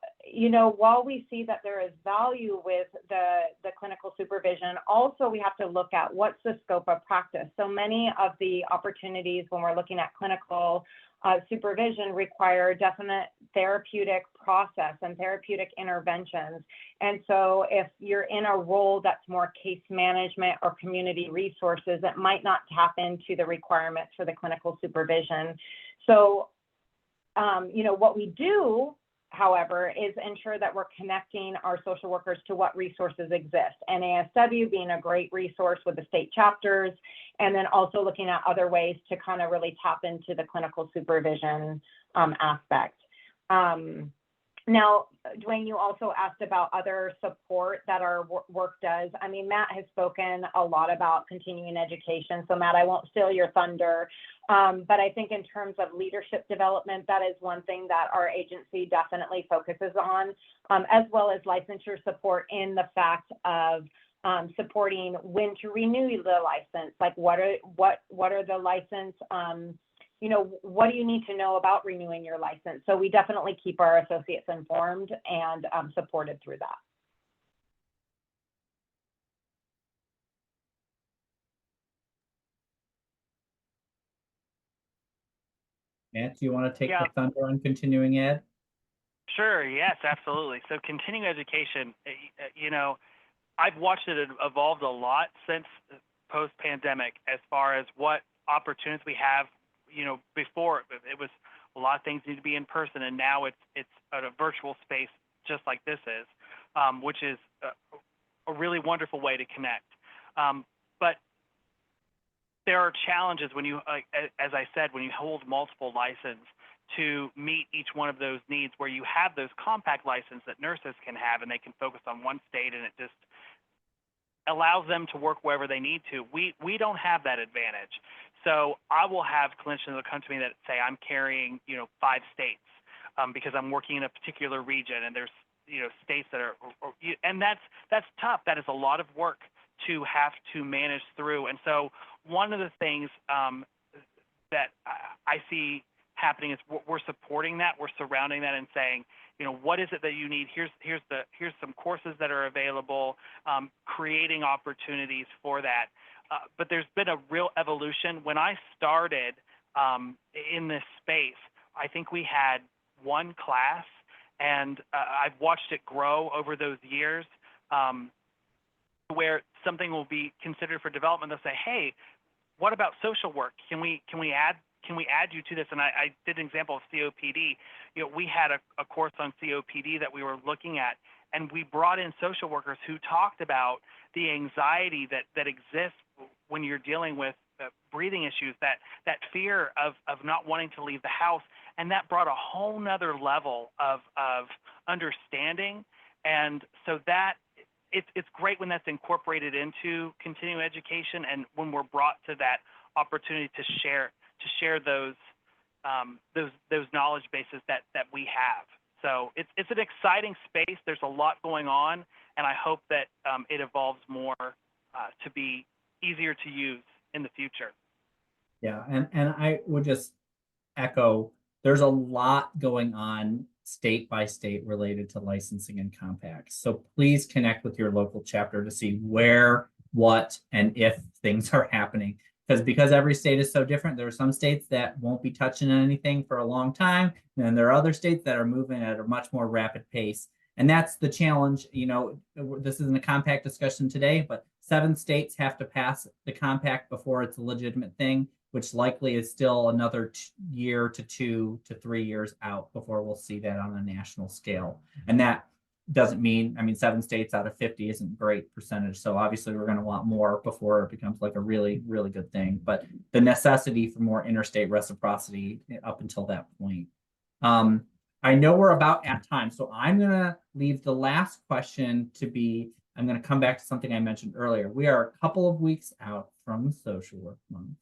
while we see that there is value with the clinical supervision, also we have to look at what's the scope of practice. So many of the opportunities when we're looking at clinical supervision require definite therapeutic process and therapeutic interventions. And so if you're in a role that's more case management or community resources, it might not tap into the requirements for the clinical supervision. So, what we do, however, is ensure that we're connecting our social workers to what resources exist. NASW being a great resource with the state chapters, and then also looking at other ways to kind of really tap into the clinical supervision aspect. Now, Dwayne, you also asked about other support that our work does. I mean, Matt has spoken a lot about continuing education. So Matt, I won't steal your thunder, but I think in terms of leadership development, that is one thing that our agency definitely focuses on, as well as licensure support in the fact of supporting when to renew the license, like what are the license, what do you need to know about renewing your license? So we definitely keep our associates informed and supported through that. Matt, do you want to take the thunder on continuing ed? Sure, yes, absolutely. So continuing education, I've watched it evolve a lot since post-pandemic as far as what opportunities we have. Before it was a lot of things need to be in person, and now it's at a virtual space just like this is, which is a really wonderful way to connect. But there are challenges when you, as I said, when you hold multiple licenses to meet each one of those needs, where you have those compact licenses that nurses can have, and they can focus on one state, and it just allows them to work wherever they need to. We don't have that advantage. So I will have clinicians that come to me that say, I'm carrying, 5 states because I'm working in a particular region, and there's, states that are, and that's tough. That is a lot of work to have to manage through. And so one of the things that I see happening is we're supporting that, we're surrounding that, and saying, what is it that you need? Here's some courses that are available, creating opportunities for that. But there's been a real evolution. When I started in this space, I think we had one class, and I've watched it grow over those years, where something will be considered for development. They'll say, hey, what about social work? Can we add you to this? And I did an example of COPD. We had a course on COPD that we were looking at, and we brought in social workers who talked about the anxiety that exists when you're dealing with breathing issues, that fear of not wanting to leave the house. And that brought a whole nother level of understanding. And so that it's great when that's incorporated into continuing education, and when we're brought to that opportunity to share those knowledge bases that we have. So it's an exciting space. There's a lot going on, and I hope that it evolves more to be easier to use in the future. Yeah, and I would just echo, there's a lot going on state by state related to licensing and compacts. So please connect with your local chapter to see where, what, and if things are happening. Because every state is so different. There are some states that won't be touching anything for a long time, and then there are other states that are moving at a much more rapid pace. And that's the challenge. This isn't a compact discussion today, but 7 states have to pass the compact before it's a legitimate thing, which likely is still another year to 2 to 3 years out before we'll see that on a national scale. And that doesn't mean, 7 states out of 50 isn't a great percentage. So obviously we're going to want more before it becomes like a really, really good thing. But the necessity for more interstate reciprocity up until that point. I know we're about at time, so I'm going to leave the last question to be, I'm going to come back to something I mentioned earlier. We are a couple of weeks out from Social Work Month.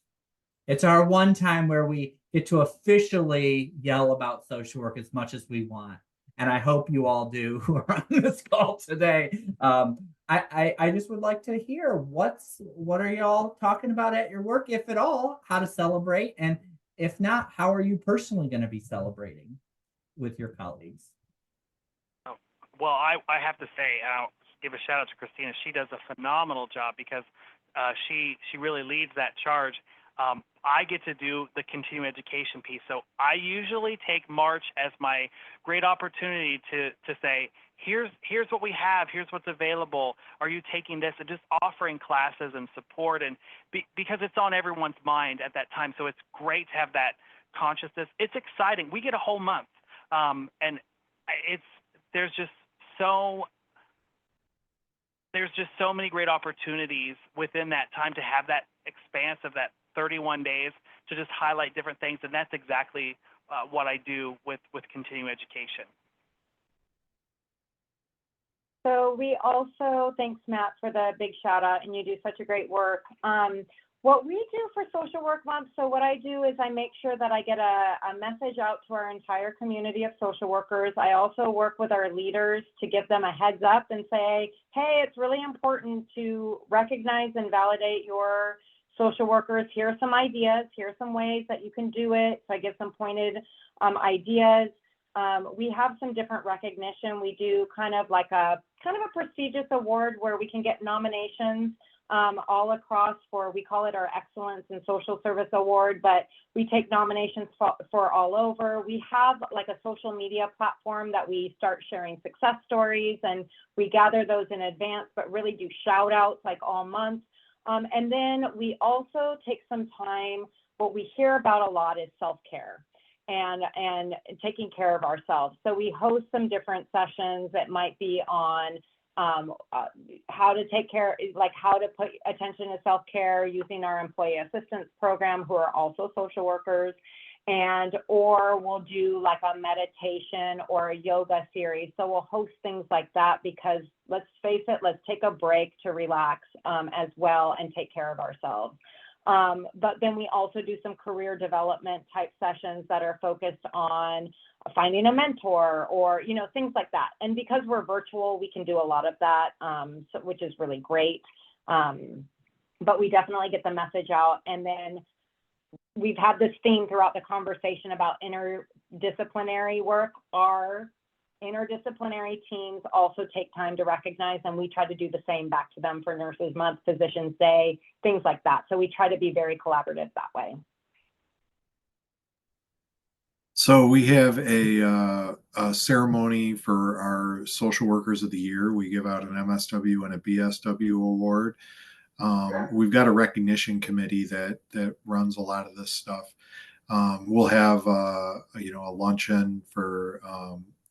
It's our one time where we get to officially yell about social work as much as we want. And I hope you all do who are on this call today. I just would like to hear what are y'all talking about at your work, if at all, how to celebrate, and if not, how are you personally going to be celebrating with your colleagues? Oh, well, I have to say, I'll give a shout out to Christina. She does a phenomenal job because she really leads that charge. I get to do the continuing education piece. So I usually take March as my great opportunity to say, here's what we have, here's what's available. Are you taking this? And just offering classes and support, and because it's on everyone's mind at that time. So it's great to have that consciousness. It's exciting. We get a whole month, and there's just so many great opportunities within that time to have that expanse of that 31 days to just highlight different things. And that's exactly what I do with continuing education. So we also, thanks Matt for the big shout out, and you do such a great work. What we do for Social Work Month, so what I do is I make sure that I get a message out to our entire community of social workers. I also work with our leaders to give them a heads up and say, hey, it's really important to recognize and validate your social workers. Here are some ideas. Here are some ways that you can do it. So I give some pointed ideas. We have some different recognition. We do kind of a prestigious award where we can get nominations all across we call it our Excellence in Social Service Award, but we take nominations for all over. We have like a social media platform that we start sharing success stories, and we gather those in advance, but really do shout outs like all month. And then we also take some time, what we hear about a lot is self-care and taking care of ourselves. So we host some different sessions that might be on how to take care, like how to put attention to self-care using our employee assistance program, who are also social workers, or we'll do like a meditation or a yoga series. So we'll host things like that because let's face it, let's take a break to relax as well and take care of ourselves. But then we also do some career development type sessions that are focused on finding a mentor or, things like that. And because we're virtual, we can do a lot of that, which is really great. But we definitely get the message out. And then we've had this theme throughout the conversation about interdisciplinary work. Our interdisciplinary teams also take time to recognize, and we try to do the same back to them for Nurses Month, Physicians Day, things like that. So we try to be very collaborative that way. So we have a ceremony for our social workers of the year. We give out an MSW and a BSW award. We've got a recognition committee that runs a lot of this stuff. We'll have a luncheon for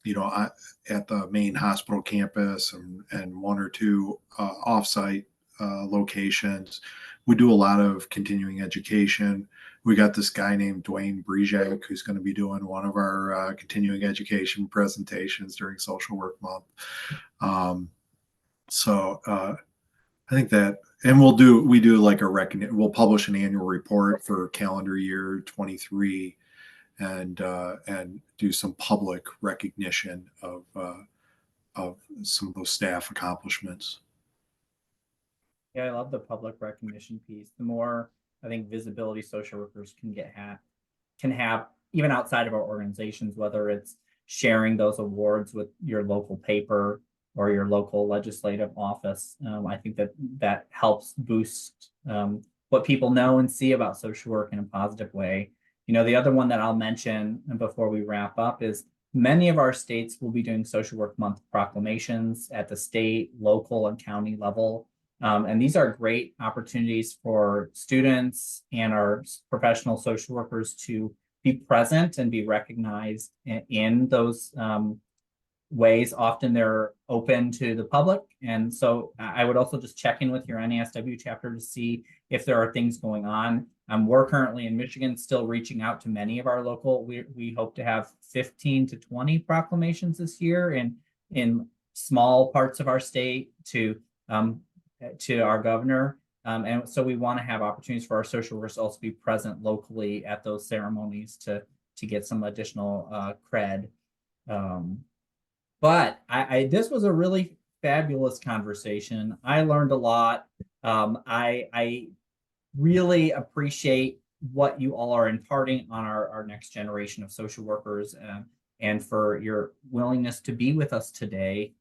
at the main hospital campus and one or two offsite locations. We do a lot of continuing education. We got this guy named Dwayne Bierhup who's going to be doing one of our continuing education presentations during Social Work Month. I think that, and we do like we'll publish an annual report for calendar year 23 and do some public recognition of some of those staff accomplishments. Yeah, I love the public recognition piece. The more I think visibility social workers can have even outside of our organizations, whether it's sharing those awards with your local paper or your local legislative office. I think that helps boost what people know and see about social work in a positive way. The other one that I'll mention before we wrap up is many of our states will be doing Social Work Month proclamations at the state, local, and county level. And these are great opportunities for students and our professional social workers to be present and be recognized in those ways. Often they're open to the public. And so I would also just check in with your NASW chapter to see if there are things going on. We're currently in Michigan still reaching out to many of our local, we hope to have 15 to 20 proclamations this year in small parts of our state to our governor. And so we want to have opportunities for our social workers to also be present locally at those ceremonies to get some additional cred. But this was a really fabulous conversation. I learned a lot. I really appreciate what you all are imparting on our next generation of social workers and for your willingness to be with us today.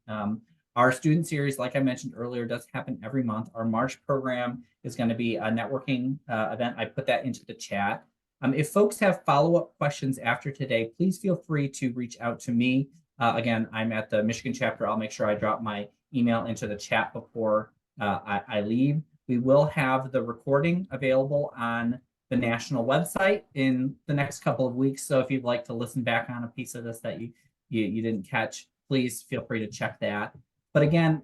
Our student series, like I mentioned earlier, does happen every month. Our March program is going to be a networking event. I put that into the chat. If folks have follow-up questions after today, please feel free to reach out to me. Again, I'm at the Michigan chapter. I'll make sure I drop my email into the chat before I leave. We will have the recording available on the national website in the next couple of weeks. So if you'd like to listen back on a piece of this that you didn't catch, please feel free to check that. But again,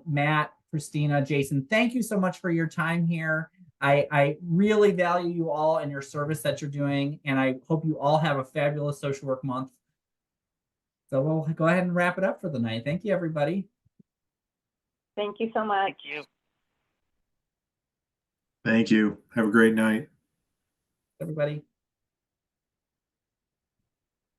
Matt, Christina, Jason, thank you so much for your time here. I really value you all and your service that you're doing, and I hope you all have a fabulous Social Work Month. So we'll go ahead and wrap it up for the night. Thank you, everybody. Thank you so much. Thank you. Thank you. Have a great night. Everybody.